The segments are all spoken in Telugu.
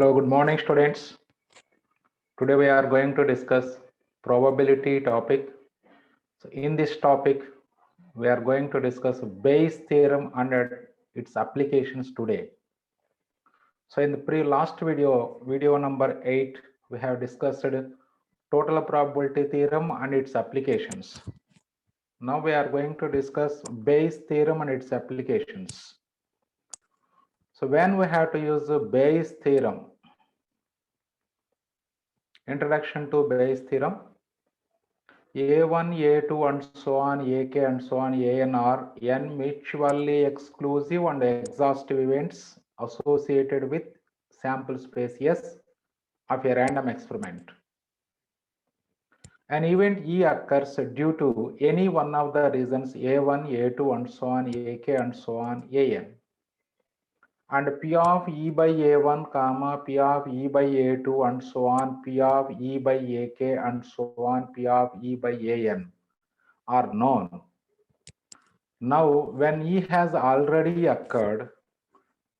Hello, good morning, students. Today we are going to discuss probability topic. So in this topic, we are going to discuss Bayes theorem and its applications today. So in the last video number 8, we have discussed total probability theorem and its applications. Now we are going to discuss Bayes theorem and its applications. So when we have to use the Bayes theorem, introduction to Bayes theorem, A1, A2 and so on, AK and so on, AN are n mutually exclusive and exhaustive events associated with sample space S of a random experiment. An event E occurs due to any one of the reasons A1, A2 and so on, AK and so on, AN. And P of E by A1, comma, P of E by A2 and so on, P of E by AK and so on, P of E by AN are known. Now, when E has already occurred,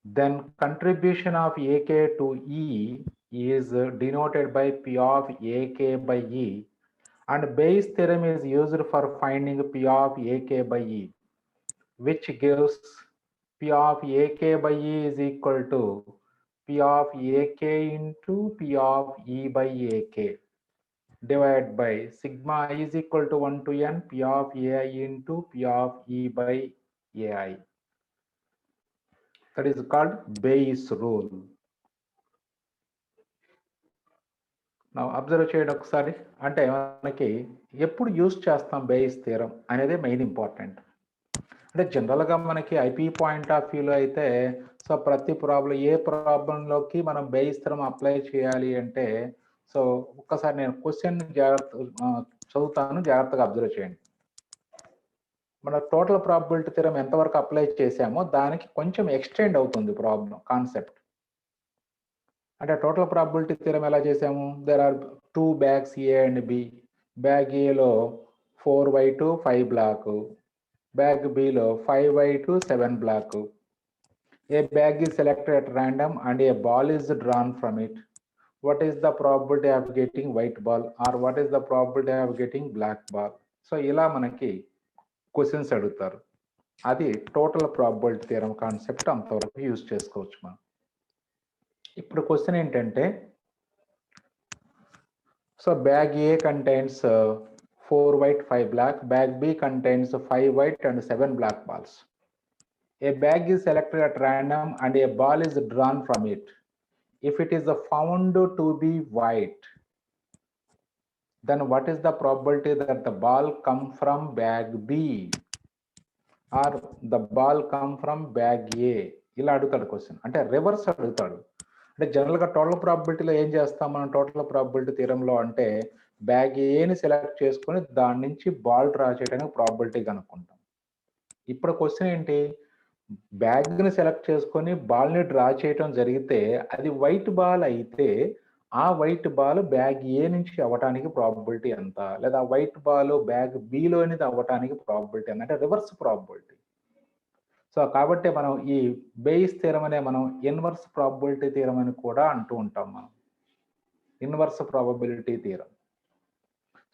then contribution of AK to E is denoted by P of AK by E, and Bayes theorem is used for finding P of AK by E, which gives P of AK by E is equal to P of AK into P of E by AK divided by sigma I is equal to 1 to n P of AI into P of E by AI. That is called Bayes rule. Now observe చేయడం ఒకసారి, అంటే మనకి ఎప్పుడు యూజ్ చేస్తాం బేయిస్ థియరం అనేది మెయిన్ ఇంపార్టెంట్. అంటే జనరల్గా మనకి ఐపీ పాయింట్ ఆఫ్ వ్యూలో అయితే సో ప్రతి ప్రాబ్లం ఏ ప్రాబ్లంలోకి మనం బేయిస్ థియరం అప్లై చేయాలి అంటే సో ఒక్కసారి నేను క్వశ్చన్ చదువుతాను, జాగ్రత్తగా అబ్జర్వ్ చేయండి. మన టోటల్ ప్రాబబిలిటీ థియరం ఎంతవరకు అప్లై చేసామో దానికి కొంచెం ఎక్స్టెండ్ అవుతుంది ప్రాబ్లం కాన్సెప్ట్. అంటే టోటల్ ప్రాబబిలిటీ థియరం ఎలా చేసాము? There are 2 bags A and B. Bag ఏలో 4y2 5 బ్లాక్, బ్యాగ్ బిలో 5y2 7 black. A bag is selected at random and a ball is drawn from it. What is the probability of getting white ball or what is the probability of getting black ball? So ఇలా మనకి క్వశ్చన్స్ అడుగుతారు. అది టోటల్ ప్రాబబిలిటీ థియరం కాన్సెప్ట్, అంతవరకు యూజ్ చేసుకోవచ్చు మనం. ఇప్పుడు క్వశ్చన్ ఏంటంటే, so bag A contains 4 white 5 black, bag B contains 5 white and 7 black balls. A bag is selected at random and a ball is drawn from it. If it is found to be white, then what is the probability that the ball come from bag B or the ball come from bag A? ఇలా అడుగుతాడు క్వశ్చన్. అంటే రివర్స్ అడుగుతాడు. అంటే జనరల్గా టోటల్ ప్రాబబిలిటీలో ఏం చేస్తాం మనం టోటల్ ప్రాబబిలిటీ థియరంలో అంటే బ్యాగ్ ఏని సెలెక్ట్ చేసుకొని దాని నుంచి బాల్ డ్రా చేయడానికి ప్రాబబిలిటీ కనుక్కుంటాం. ఇప్పుడు క్వశ్చన్ ఏంటి, బ్యాగ్ని సెలెక్ట్ చేసుకొని బాల్ని డ్రా చేయడం జరిగితే అది వైట్ బాల్ అయితే ఆ వైట్ బాల్ బ్యాగ్ ఏ నుంచి అవ్వటానికి ప్రాబబిలిటీ ఎంత, లేదా వైట్ బాల్ బ్యాగ్ బిలోనిది అవ్వటానికి ప్రాబబిలిటీ ఎంత, అంటే రివర్స్ ప్రాబబిలిటీ. సో కాబట్టి మనం ఈ బేయిస్ థియరం అనే మనం ఇన్వర్స్ ప్రాబబిలిటీ థియరం అని కూడా అంటూ ఉంటాం. మనం ఇన్వర్స్ ప్రాబబిలిటీ థియరం.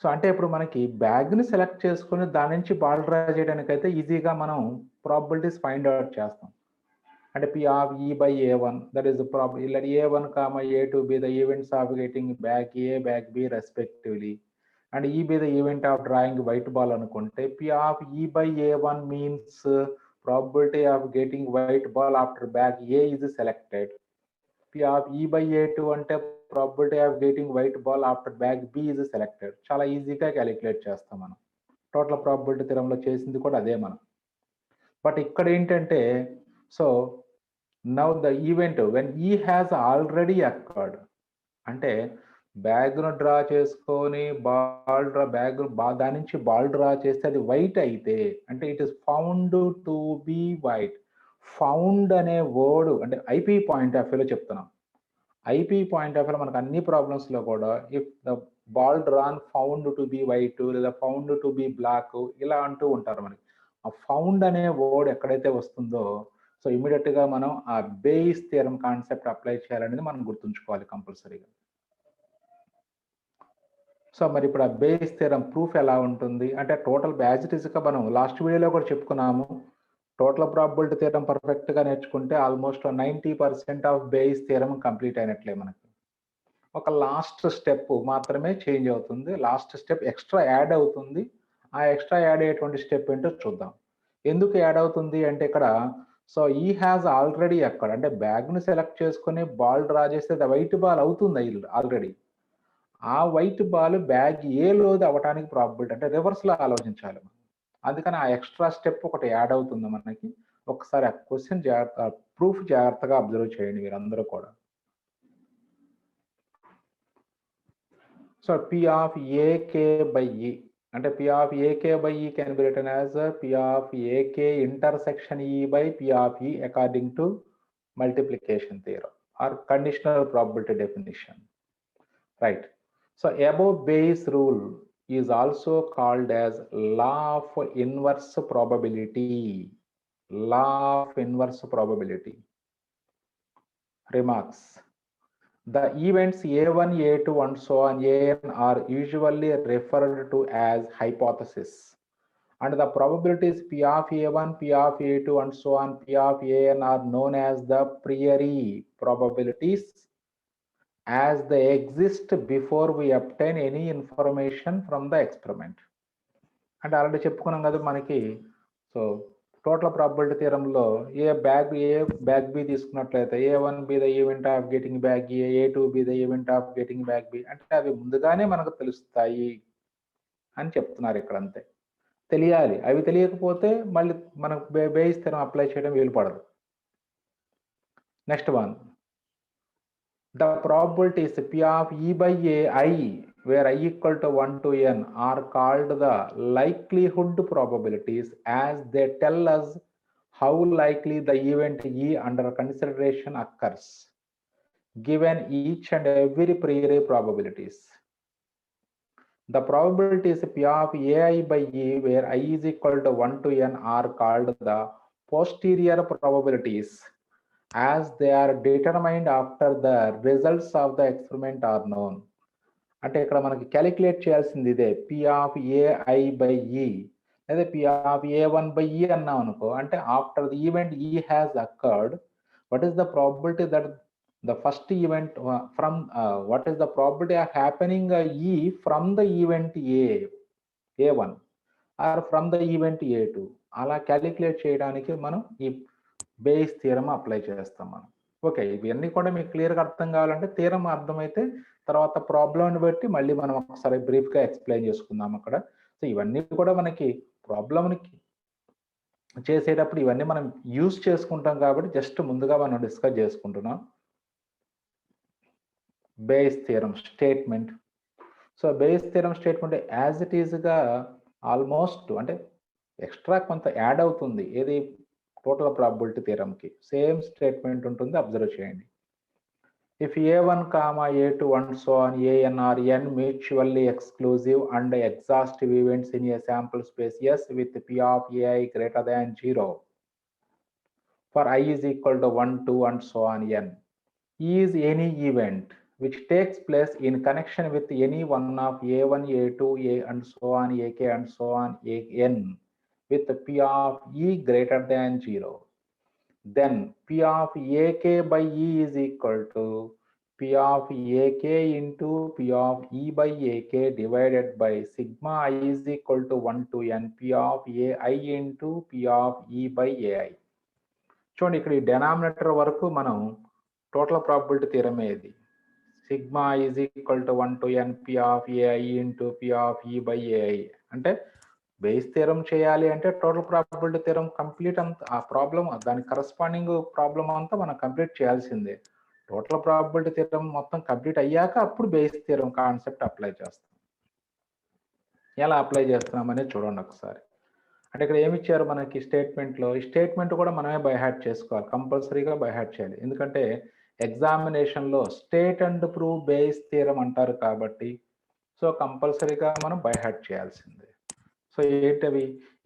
సో అంటే ఇప్పుడు మనకి బ్యాగ్ని సెలెక్ట్ చేసుకుని దాని నుంచి బాల్ డ్రా చేయడానికి అయితే ఈజీగా మనం ప్రాబబిలిటీస్ ఫైండ్ అవుట్ చేస్తాం. అంటే P of E by A1, that is the probability. Let A1, A2 be the events of getting bag A, bag B respectively, and E be the event of drawing white ball అనుకుంటే P of E by A1 means probability of getting white ball after bag A is selected. P of E by A2 అంటే probability of getting white ball after bag B is selected. చాలా ఈజీగా క్యాలిక్యులేట్ చేస్తాం మనం. టోటల్ ప్రాబబిలిటీ థియరంలో చేసింది కూడా అదే మనం. బట్ ఇక్కడ ఏంటంటే, so now the event when ఈ హ్యాస్ ఆల్రెడీ అక్కర్డ్, అంటే బ్యాగ్ను డ్రా చేసుకొని బాల్ డ్రా దాని నుంచి బాల్ డ్రా చేస్తే అది వైట్ అయితే అంటే it is found to be white. Found అనే వర్డ్ అంటే ఐపీ పాయింట్ ఆఫ్ వ్యూలో చెప్తున్నాం. ఐపీ పాయింట్ ఆఫ్ వ్యూలో మనకు అన్ని ప్రాబ్లమ్స్లో కూడా if the ball drawn found to be white లేదా ఫౌండ్ టు బి బ్లాక్ ఇలా అంటూ ఉంటారు మనకి. ఆ ఫౌండ్ అనే వర్డ్ ఎక్కడైతే వస్తుందో సో ఇమీడియట్ గా మనం ఆ బేయిస్ థియరం కాన్సెప్ట్ అప్లై చేయాలనేది మనం గుర్తుంచుకోవాలి కంపల్సరీగా. సో మరి ఇప్పుడు ఆ బేయిస్ థియరం ప్రూఫ్ ఎలా ఉంటుంది అంటే టోటల్ గా మనం లాస్ట్ వీడియోలో కూడా చెప్పుకున్నాము. టోటల్ ప్రాబబిలిటీ థియరం పర్ఫెక్ట్ గా నేర్చుకుంటే almost 90% of Bayes theorem complete అయినట్లే మనకి. ఒక లాస్ట్ స్టెప్ మాత్రమే చేంజ్ అవుతుంది, లాస్ట్ స్టెప్ ఎక్స్ట్రా యాడ్ అవుతుంది. ఆ ఎక్స్ట్రా యాడ్ అయ్యేటువంటి స్టెప్ ఏంటో చూద్దాం. ఎందుకు యాడ్ అవుతుంది అంటే ఇక్కడ సో ఈ హ్యాజ్ ఆల్రెడీ అక్కడ అంటే బ్యాగ్ను సెలెక్ట్ చేసుకుని బాల్ డ్రా చేస్తే వైట్ బాల్ అవుతుంది ఆల్రెడీ. ఆ వైట్ బాల్ బ్యాగ్ ఏలోది అవ్వడానికి ప్రాబిలిటీ అంటే రివర్స్లో ఆలోచించాలి. అందుకని ఆ ఎక్స్ట్రా స్టెప్ ఒకటి యాడ్ అవుతుంది మనకి. ఒకసారి ఆ క్వశ్చన్ ప్రూఫ్ జాగ్రత్తగా అబ్జర్వ్ చేయండి మీరందరూ కూడా. So P of AK by E అంటే P of AK by E can be written as P of AK intersection E by P of E according to multiplication theorem or conditional probability definition. Right. So above Bayes rule is also called as law of inverse probability. Law of inverse probability. Remarks. The events A1, A2 and so on AN are usually referred to as hypothesis, and the probabilities P of A1, P of A2 and so on P of AN are known as the priori probabilities as they exist before we obtain any information from the experiment. అంటే ఆల్రెడీ చెప్పుకున్నాం కదా మనకి. సో టోటల్ ప్రాబబిలిటీ థియరంలో ఏ బ్యాగ్ బి తీసుకున్నట్లయితే A1 be the event of getting bag A2 be the event of getting bag B అంటే అవి ముందుగానే మనకు తెలుస్తాయి అని చెప్తున్నారు ఇక్కడ. అంతే తెలియాలి. అవి తెలియకపోతే మళ్ళీ మనకు బేయిస్ థియరం అప్లై చేయడం వీలు పడదు. Next one, the probabilities P of E by I where I equal to 1 to n are called the likelihood probabilities as they tell us how likely the event E under consideration occurs given each and every priori probabilities. The probabilities P of AI by E where I is equal to 1 to n are called the posterior probabilities as they are determined after the results of the experiment are known. అంటే ఇక్కడ మనకి క్యాలిక్యులేట్ చేయాల్సింది ఇదే P of AI by E లేదా P of A1 by E అన్నాం అనుకో అంటే after the event E has occurred, what is the probability that the first event from what is the probability of happening E from the event A1 or from the event A2 అలా క్యాలిక్యులేట్ చేయడానికి మనం ఈ బేయిస్ థియరం అప్లై చేస్తాం మనం. ఓకే, ఇవన్నీ కూడా మీకు క్లియర్గా అర్థం కావాలంటే థియరం అర్థమైతే తర్వాత ప్రాబ్లంని బట్టి మళ్ళీ మనం ఒకసారి బ్రీఫ్గా ఎక్స్ప్లెయిన్ చేసుకుందాం అక్కడ. సో ఇవన్నీ కూడా మనకి ప్రాబ్లంని చేసేటప్పుడు ఇవన్నీ మనం యూజ్ చేసుకుంటాం కాబట్టి జస్ట్ ముందుగా మనం డిస్కస్ చేసుకుంటున్నాం. Bayes theorem statement. So Bayes theorem statement as it ఈజ్గా ఆల్మోస్ట్ అంటే ఎక్స్ట్రా కొంత యాడ్ అవుతుంది ఏది టోటల్ ప్రాబబిలిటీ థియరంకి. సేమ్ స్టేట్మెంట్ ఉంటుంది, అబ్జర్వ్ చేయండి. If A1, A2 and so on AN are n mutually exclusive and exhaustive events in a sample space S with P of AI greater than 0 for I is equal to 1, 2 and so on n, E is any event which takes place in connection with any one of A1, A2, A and so on AK and so on AN with P of E greater than 0, then P of AK by E is equal to P of AK into P of E by AK divided by sigma I is equal to 1 to n P of AI into P of E by AI. చూడండి ఇక్కడ ఈ డెనామినేటర్ వరకు మనం టోటల్ ప్రాబబిలిటీ థియరమే ఇది. Sigma is equal to 1 to n P of AI into P of E by AI అంటే బేయిస్ థియరం చేయాలి అంటే టోటల్ ప్రాబబిలిటీ థియరం కంప్లీట్ అంతా ఆ ప్రాబ్లం దానికి కరస్పాండింగ్ ప్రాబ్లం అంతా మనం కంప్లీట్ చేయాల్సిందే. టోటల్ ప్రాబబిలిటీ థియరం మొత్తం కంప్లీట్ అయ్యాక అప్పుడు బేయిస్ థియరం కాన్సెప్ట్ అప్లై చేస్తాం. ఎలా అప్లై చేస్తున్నాం అనేది చూడండి ఒకసారి. అంటే ఇక్కడ ఏమి ఇచ్చారు మనకి స్టేట్మెంట్లో, ఈ స్టేట్మెంట్ కూడా మనమే బై హార్ట్ చేసుకోవాలి, కంపల్సరీగా బై హార్ట్ చేయాలి. ఎందుకంటే ఎగ్జామినేషన్లో state and prove Bayes theorem అంటారు కాబట్టి సో కంపల్సరీగా మనం బై హార్ట్ చేయాల్సిందే. సో ఏంటవి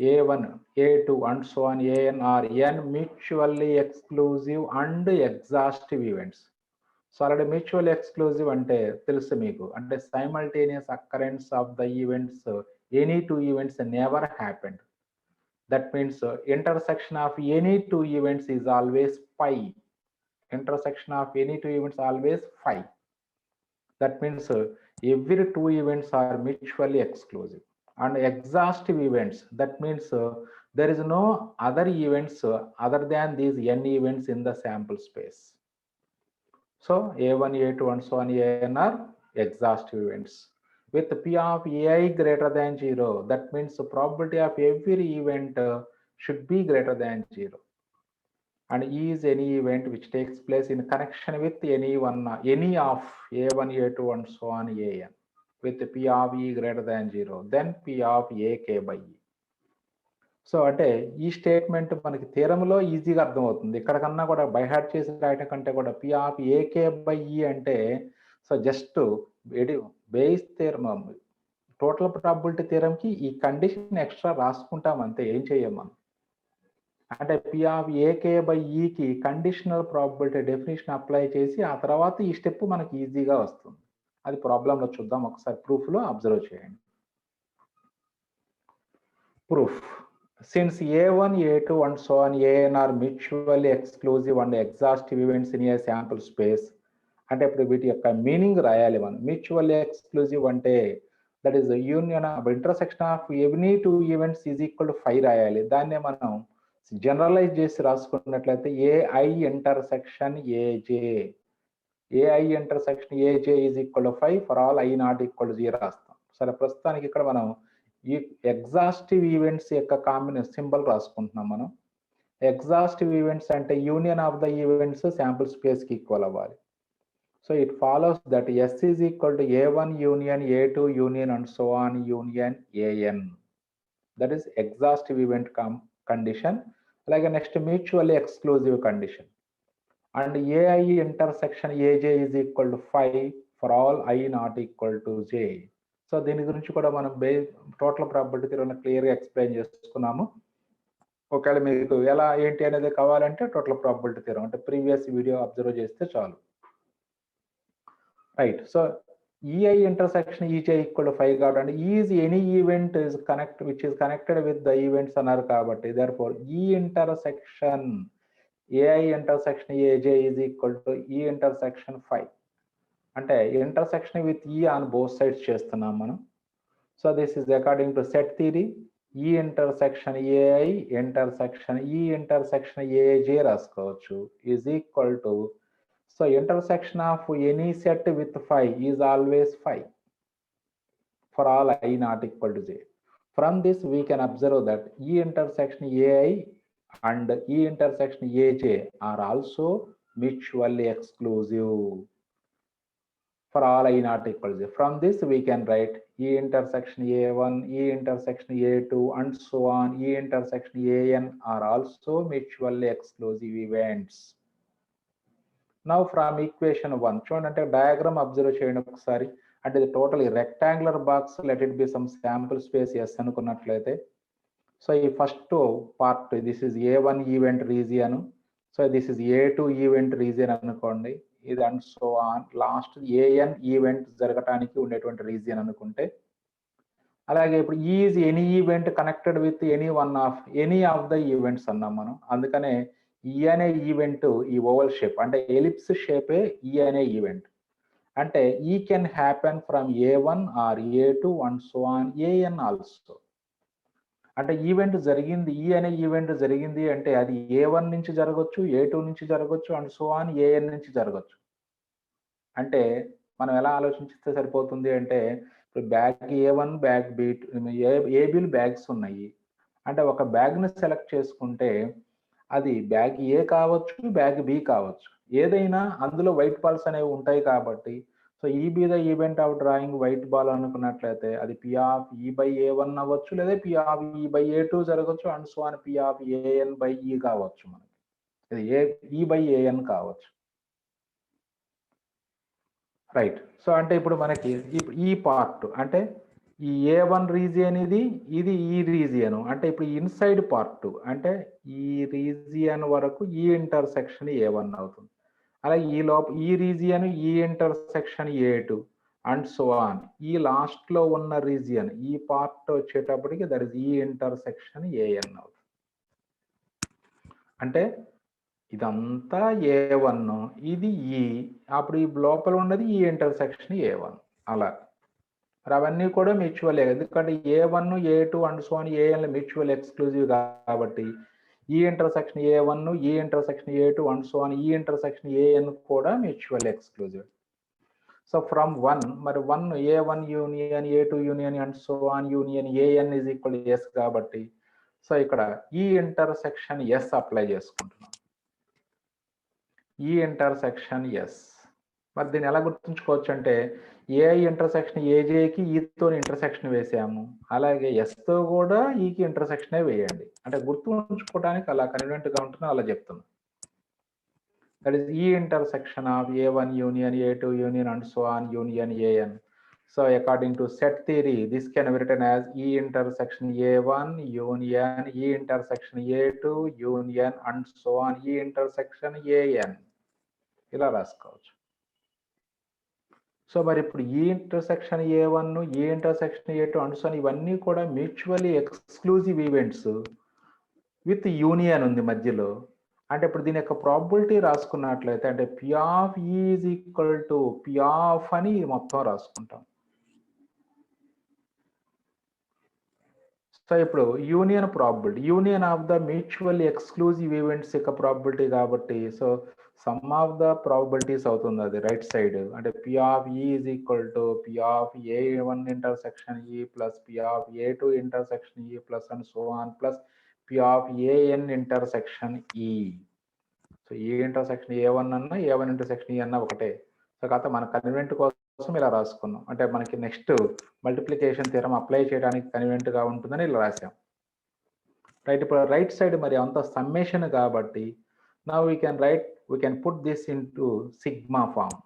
A1, A2 and so on, AN are N mutually exclusive and exhaustive events. So already mutual exclusive అంటే తెలుసు మీకు, అంటే simultaneous occurrence of the events, any two events never happened. That means intersection of any two events is always phi. Intersection of any two events always phi. That means every two events are mutually exclusive. And exhaustive events, that means there is no other events other than these n events in the sample space. So A1, A2 and so on, AN are exhaustive events. With P of AI greater than 0, that means the probability of every event should be greater than 0. And E is any event which takes place in connection with any of A1, A2 and so on, AN. With P of E greater than 0, then P of AK by E. So అంటే ఈ స్టేట్మెంట్ మనకి థియరంలో ఈజీగా అర్థమవుతుంది. ఇక్కడ కన్నా కూడా బై హార్ట్ చేసి రాయటం కంటే కూడా P of AK by E అంటే so just Bayes theorem, total probability థియరంకి ఈ కండిషన్ ఎక్స్ట్రా రాసుకుంటాం అంతే, ఏం చెయ్యం మనం. అంటే P of AK by Eకి కండిషనల్ ప్రాబిలిటీ డెఫినేషన్ అప్లై చేసి ఆ తర్వాత ఈ స్టెప్ మనకి ఈజీగా వస్తుంది. అది ప్రాబ్లంలో చూద్దాం, ఒకసారి ప్రూఫ్లో అబ్జర్వ్ చేయండి. Proof. Since A1, A2 and so on, AN are mutually exclusive and exhaustive events in a sample space. అంటే ఇప్పుడు వీటి యొక్క మీనింగ్ రాయాలి మనం. మ్యూచువల్లీ ఎక్స్క్లూజివ్ అంటే that is union of intersection of any two events is equal to 5 రాయాలి. దాన్నే మనం జనరలైజ్ చేసి రాసుకున్నట్లయితే AI intersection AJ, AI intersection AJ is equal to 5 for all I not equal to 0 రాస్తాం. సరే, ప్రస్తుతానికి ఇక్కడ మనం ఈ ఎగ్జాస్టివ్ ఈవెంట్స్ యొక్క కాంబినేషన్ సింబల్ రాసుకుంటున్నాం మనం. ఎగ్జాస్టివ్ ఈవెంట్స్ అంటే union of the events sample space కి ఈక్వల్ అవ్వాలి. So it follows that S is equal to A1 union A2 union and so on union AN. That is exhaustive event condition. అలాగే next mutually exclusive condition. And AI intersection AJ is equal to 5 for all I not equal to J. So దీని గురించి కూడా మనం టోటల్ ప్రాబిలిటీ థియరం క్లియర్గా ఎక్స్ప్లెయిన్ చేసుకున్నాము. ఒకవేళ మీకు ఎలా ఏంటి అనేది కావాలంటే టోటల్ ప్రాబిలిటీ థియరం అంటే ప్రీవియస్ వీడియో అబ్జర్వ్ చేస్తే చాలు. Right. So EI intersection EJ equal to 5 కాబట్టి is any event is connect which is connected with the events అన్నారు కాబట్టి therefore E intersection AI intersection AJ is equal to E intersection 5. అంటే intersection with E on both sides చేస్తున్నాం మనం. So this is according to set theory. E intersection AI intersection E intersection AJ రాసుకోవచ్చు is equal to, so intersection of any set with 5 is always 5 for all I not equal to J. From this we can observe that E intersection AI and E intersection AJ are also mutually exclusive for all I not equal to 0. From this we can write E intersection A1, E intersection A2 and so on, E intersection AN are also mutually exclusive events. Now from equation 1, చూడండి diagram observe చేయండి ఒకసారి. అంటే ఇది total rectangular box, let it be some sample space S అనుకున్నట్లయితే, సో ఈ first part this is A1 event region, so this is A2 event region అనుకోండి, ఇది and so on last AN event జరగటానికి ఉండేటువంటి రీజియన్ అనుకుంటే. అలాగే ఇప్పుడు is any event connected with any of the events అన్నాం మనం. అందుకనే ఈ అనే ఈవెంట్ ఈ ఓవల్ షేప్ అంటే ఎలిప్స్ షేపే ఈ అనే ఈవెంట్. అంటే E can happen from A1 or A2 and so on AN also. అంటే ఈవెంట్ జరిగింది, ఈ అనే ఈవెంట్ జరిగింది అంటే అది A1 నుంచి జరగవచ్చు, A2 నుంచి జరగవచ్చు అండ్ సో ఆన్ AN నుంచి జరగచ్చు. అంటే మనం ఎలా ఆలోచించితే సరిపోతుంది అంటే ఇప్పుడు bag A1 bag B bags ఉన్నాయి అంటే ఒక బ్యాగ్ని సెలెక్ట్ చేసుకుంటే అది బ్యాగ్ A కావచ్చు, బ్యాగ్ B కావచ్చు, ఏదైనా అందులో వైట్ బాల్స్ అనేవి ఉంటాయి కాబట్టి సో ఈ be the event of drawing white ball అనుకున్నట్లయితే అది P of E by A1 అవ్వచ్చు, లేదా P of E by A2 జరగచ్చు and so on P of AN by E కావచ్చు, మనకి ఇది E by AN కావచ్చు. రైట్. సో అంటే ఇప్పుడు మనకి ఈ పార్ట్ అంటే ఈ A1 రీజియన్ ఇది ఈ రీజియన్, అంటే ఇప్పుడు ఇన్సైడ్ పార్ట్, అంటే ఈ రీజియన్ వరకు ఈ ఇంటర్సెక్షన్ A1 అవుతుంది. అలాగే ఈ రీజియన్ ఈ intersection A2 and so on. ఈ లాస్ట్ లో ఉన్న రీజియన్ ఈ పార్ట్ వచ్చేటప్పటికి దట్ ఇస్ ఈ ఇంటర్సెక్షన్ AN అవుతుంది. అంటే ఇదంతా A1, ఇది అప్పుడు ఈ లోపల ఉన్నది ఈ ఇంటర్సెక్షన్ A1 అలా. మరి అవన్నీ కూడా మ్యూచువల్, ఎందుకంటే A1 A2 and so on AN mutual exclusive కాబట్టి ఈ ఇంటర్సెక్షన్ A1 ఈ intersection A2 and so on ఈ ఇంటర్సెక్షన్ AN కూడా మ్యూచువల్ ఎక్స్క్లూజివ్. సో ఫ్రమ్ 1, మరి 1 A1 union A2 union and so on union AN is equal S కాబట్టి సో ఇక్కడ ఈ ఇంటర్సెక్షన్ ఎస్ అప్లై చేసుకుంటున్నాం. ఈ ఇంటర్సెక్షన్ ఎస్. మరి దీన్ని ఎలా గుర్తుంచుకోవచ్చు అంటే ఏఐ ఇంటర్సెక్షన్ ఏజేకి ఈతో ఇంటర్సెక్షన్ వేసాము, అలాగే ఎస్తో కూడా ఈకి ఇంటర్సెక్షనే వేయండి. అంటే గుర్తుంచుకోవడానికి అలా కన్వీనియంట్గా ఉంటుందో అలా చెప్తున్నాం. That is E intersection of A1 union A2 union and so on union AN. So according to set theory, this can be written as E intersection A1 union E intersection A2 union and so on E intersection AN. ఇలా రాసుకోవచ్చు. సో మరి ఇప్పుడు ఈ ఇంటర్సెక్షన్ A1 ఈ ఇంటర్సెక్షన్ A2 అండ్ సో ఇవన్నీ కూడా mutually exclusive events with union ఉంది మధ్యలో. అంటే ఇప్పుడు దీని యొక్క ప్రాబిలిటీ రాసుకున్నట్లయితే అంటే P of E is equal to P of అని మొత్తం రాసుకుంటాం. సో ఇప్పుడు union probability, union of the mutual exclusive events యొక్క ప్రాబిలిటీ కాబట్టి so some of the probabilities అవుతుంది అది రైట్ సైడ్. అంటే P of E is equal to P of A1 intersection E plus P of A2 intersection E plus and so on plus P of AN intersection E. So ఈ ఇంటర్సెక్షన్ A1 అన్న A1 ఇంటర్సెక్షన్ E అన్న ఒకటే. సో కాకపోతే మన కన్వీనియంట్ కోసం ఇలా రాసుకున్నాం. అంటే మనకి నెక్స్ట్ మల్టిప్లికేషన్ థియరం అప్లై చేయడానికి కన్వీనియంట్గా ఉంటుందని ఇలా రాసాం. రైట్. ఇప్పుడు రైట్ సైడ్ మరి అంత సమ్మేషన్ కాబట్టి now we can put this into sigma form.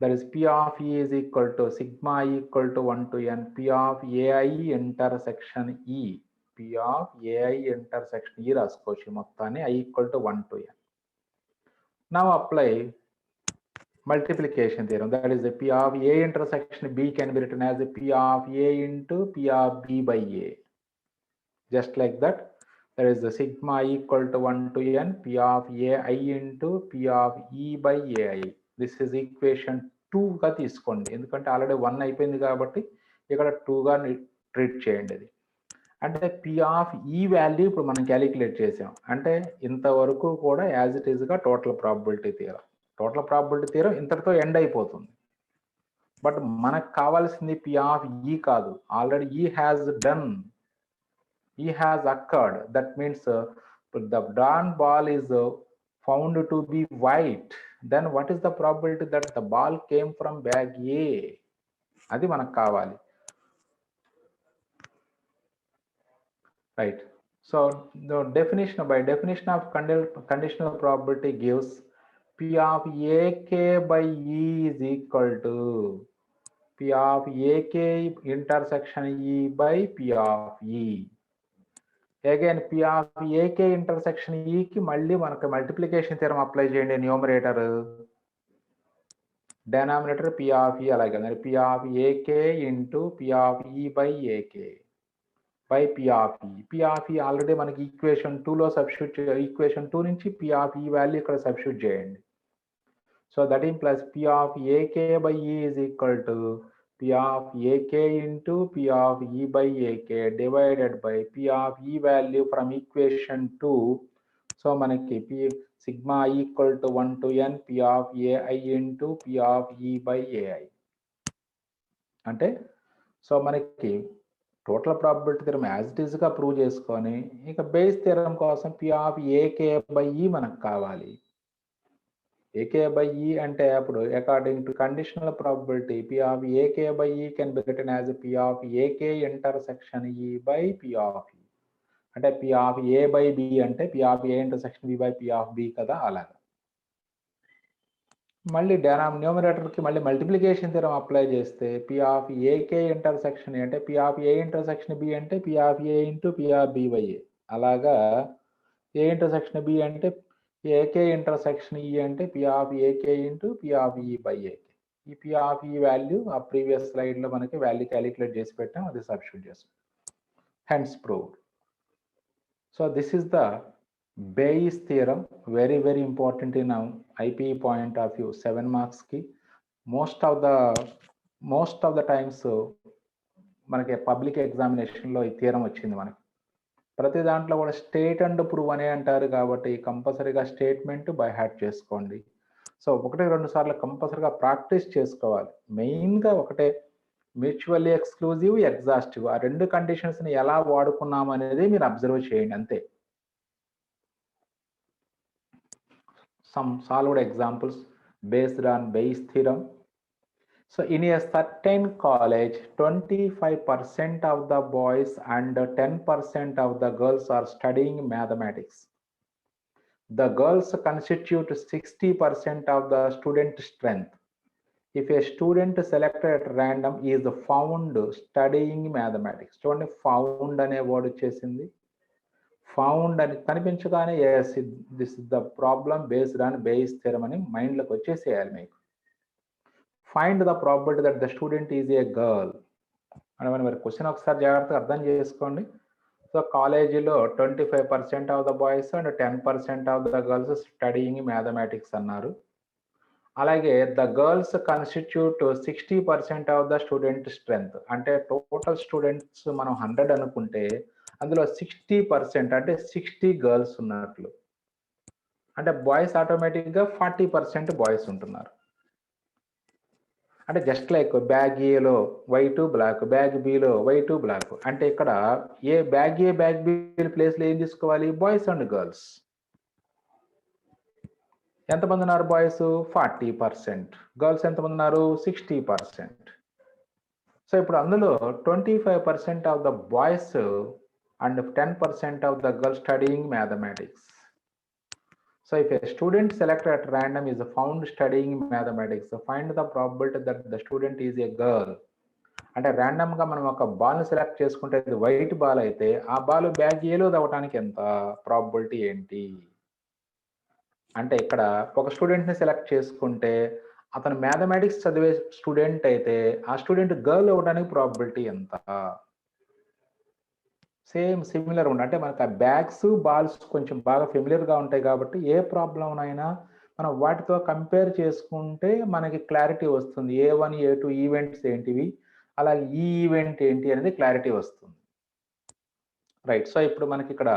That is P of E is equal to sigma equal to 1 to n P of AI intersection E. P of AI intersection E రాసుకోవచ్చు మొత్తాన్ని I equal to 1 to n. Now apply multiplication theorem. That is the P of A intersection B can be written as a P of A into P of B by A. Just like that. That is the sigma equal to 1 to n P of AI into P of E by AI. This is equation 2 గా తీసుకోండి, ఎందుకంటే ఆల్రెడీ 1 అయిపోయింది కాబట్టి ఇక్కడ 2 గా ట్రీట్ చేయండి. అది అంటే P of E వాల్యూ ఇప్పుడు మనం క్యాలిక్యులేట్ చేసాం. అంటే ఇంతవరకు కూడా యాజ్ ఇట్ ఈస్గా టోటల్ ప్రాబిలిటీ థియరం ఇంతటితో ఎండ్ అయిపోతుంది. బట్ మనకు కావాల్సింది P of E కాదు, already E has occurred. That means the drawn ball is found to be white. Then what is the probability that the ball came from bag A? అది మనకు కావాలి. Right. So the by definition of conditional probability gives P of AK by E is equal to P of AK intersection E by P of E. Again P of AK intersection E కి మళ్ళీ మనకు మల్టిప్లికేషన్ థియరం అప్లై చేయండి. Numerator denominator P of E అలాగే P of AK into P of E by AK by P of E. P of E already మనకి ఈక్వేషన్ 2లో సబ్స్టిట్యూట్, ఈక్వేషన్ 2 నుంచి P of E వాల్యూ ఇక్కడ సబ్స్టిట్యూట్ చేయండి. So that implies P of AK by E is equal to P of AK into P of E by AK divided by P of E value from equation 2. So మనకి P sigma equal to 1 to n P of AI into P of E by AI. అంటే సో మనకి total probability theorem as it ఈస్గా ప్రూవ్ చేసుకొని ఇక బేస్ థియరం కోసం P of AK by E మనకు కావాలి. AK by E అంటే అప్పుడు according to conditional probability P of AK by E can be written as P of AK intersection E by P of E. అంటే P of A by B అంటే P of A intersection B by P of B కదా, అలాగా. మళ్ళీ న్యూమరేటర్కి మళ్ళీ మల్టిప్లికేషన్ థీరం అప్లై చేస్తే పి ఆఫ్ ఏకే ఇంటర్సెక్షన్ అంటే P of A intersection B అంటే P of A into P of B by A. అలాగా ఏ ఇంటర్సెక్షన్ బి అంటే ఏకే ఇంటర్సెక్షన్ ఈ అంటే P of AK into P of E by AK. ఈ పి ఆఫ్ ఈ వాల్యూ ఆ ప్రీవియస్ స్లైడ్లో మనకి వాల్యూ క్యాలిక్యులేట్ చేసి పెట్టాం, అది సబ్స్టిట్యూట్ చేస్తాం. Hence proved. So this is the Bayes theorem, very very important in IP point of view. 7 marks ki most of the times మనకి పబ్లిక్ ఎగ్జామినేషన్లో ఈ థియరం వచ్చింది. మనకి ప్రతి దాంట్లో కూడా స్టేట్ అండ్ ప్రూవ్ అనే అంటారు కాబట్టి కంపల్సరీగా స్టేట్మెంట్ బై హార్ట్ చేసుకోండి. సో 1-2 సార్లు కంపల్సరీగా ప్రాక్టీస్ చేసుకోవాలి. మెయిన్గా ఒకటే మ్యూచువల్లీ ఎక్స్క్లూజివ్, ఎగ్జాస్టివ్ ఆ రెండు కండిషన్స్ని ఎలా వాడుకున్నాం అనేది మీరు అబ్జర్వ్ చేయండి అంతే. Some solved examples based on Bayes theorem. So in a certain college, 25% of the boys and 10% of the girls are studying mathematics. The girls constitute 60% of the student strength. If a student selected at random is found studying mathematics. చూడండి ఫౌండ్ అనే వర్డ్ వచ్చేసింది. ఫౌండ్ అని కనిపించగానే yes this is the problem based on Bayes theorem అని మైండ్లోకి వచ్చేసేయాలి మీకు. Find the probability that the student is a girl అని మరి క్వశ్చన్ ఒకసారి జాగ్రత్తగా అర్థం చేసుకోండి. సో కాలేజీలో 25% of the boys and 10% of the girls studying mathematics అన్నారు. అలాగే the girls constitute 60% of the student strength. అంటే టోటల్ స్టూడెంట్స్ మనం 100 అనుకుంటే అందులో 60% అంటే 60 గర్ల్స్ ఉన్నట్లు. అంటే బాయ్స్ ఆటోమేటిక్గా 40% బాయ్స్ ఉంటున్నారు. అంటే జస్ట్ లైక్ బ్యాగ్ ఏలో వైట్ బ్లాక్, బ్యాగ్ బిలో వైట్ బ్లాక్. అంటే ఇక్కడ A bag A bag B ప్లేస్లో ఏం తీసుకోవాలి? Boys and girls. ఎంతమంది ఉన్నారు బాయ్స్? 40%. గర్ల్స్ ఎంతమంది ఉన్నారు? 60%. సో ఇప్పుడు అందులో 25% of the boys and 10% of the girls studying mathematics. So if a student selected at random is found studying mathematics, find the probability that the student is a girl. అంటే ర్యాండమ్గా మనం ఒక బాల్ని సెలెక్ట్ చేసుకుంటే ఇది వైట్ బాల్ అయితే ఆ బాల్ బ్యాగ్ ఏలో తవ్వటానికి ఎంత ప్రాబిలిటీ ఏంటి అంటే ఇక్కడ ఒక స్టూడెంట్ని సెలెక్ట్ చేసుకుంటే అతను మ్యాథమెటిక్స్ చదివే స్టూడెంట్ అయితే ఆ స్టూడెంట్ గర్ల్ అవ్వడానికి ప్రాబిలిటీ ఎంత. సేమ్ సిమిలర్ ఉంది. అంటే మనకు ఆ బ్యాగ్స్ బాల్స్ కొంచెం బాగా ఫెమిలియర్గా ఉంటాయి కాబట్టి ఏ ప్రాబ్లం అయినా మనం వాటితో కంపేర్ చేసుకుంటే మనకి క్లారిటీ వస్తుంది. A1 A2 ఈవెంట్స్ ఏంటివి, అలాగే ఈ ఈవెంట్ ఏంటి అనేది క్లారిటీ వస్తుంది. రైట్. సో ఇప్పుడు మనకి ఇక్కడ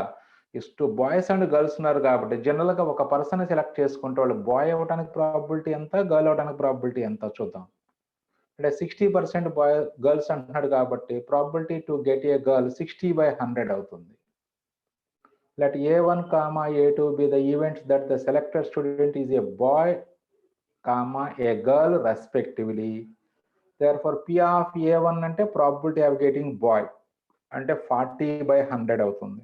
ఇಷ್ಟು బాయ్స్ అండ్ గర్ల్స్ ఉన్నారు కాబట్టి జనరల్గా ఒక పర్సన్ సెలెక్ట్ చేసుకుంటే వాళ్ళు బాయ్ అవ్వడానికి ప్రాబిలిటీ ఎంత, గర్ల్ అవ్వడానికి ప్రాబిలిటీ ఎంత చూద్దాం. అంటే 60% బాయ్ గర్ల్స్ అంటున్నాడు కాబట్టి probability to get a girl 60/100 అవుతుంది. Let A1, A2 be the events that the selected student is a boy, a girl respectively. Therefore, P of A1 అంటే probability of getting boy అంటే 40/100 అవుతుంది.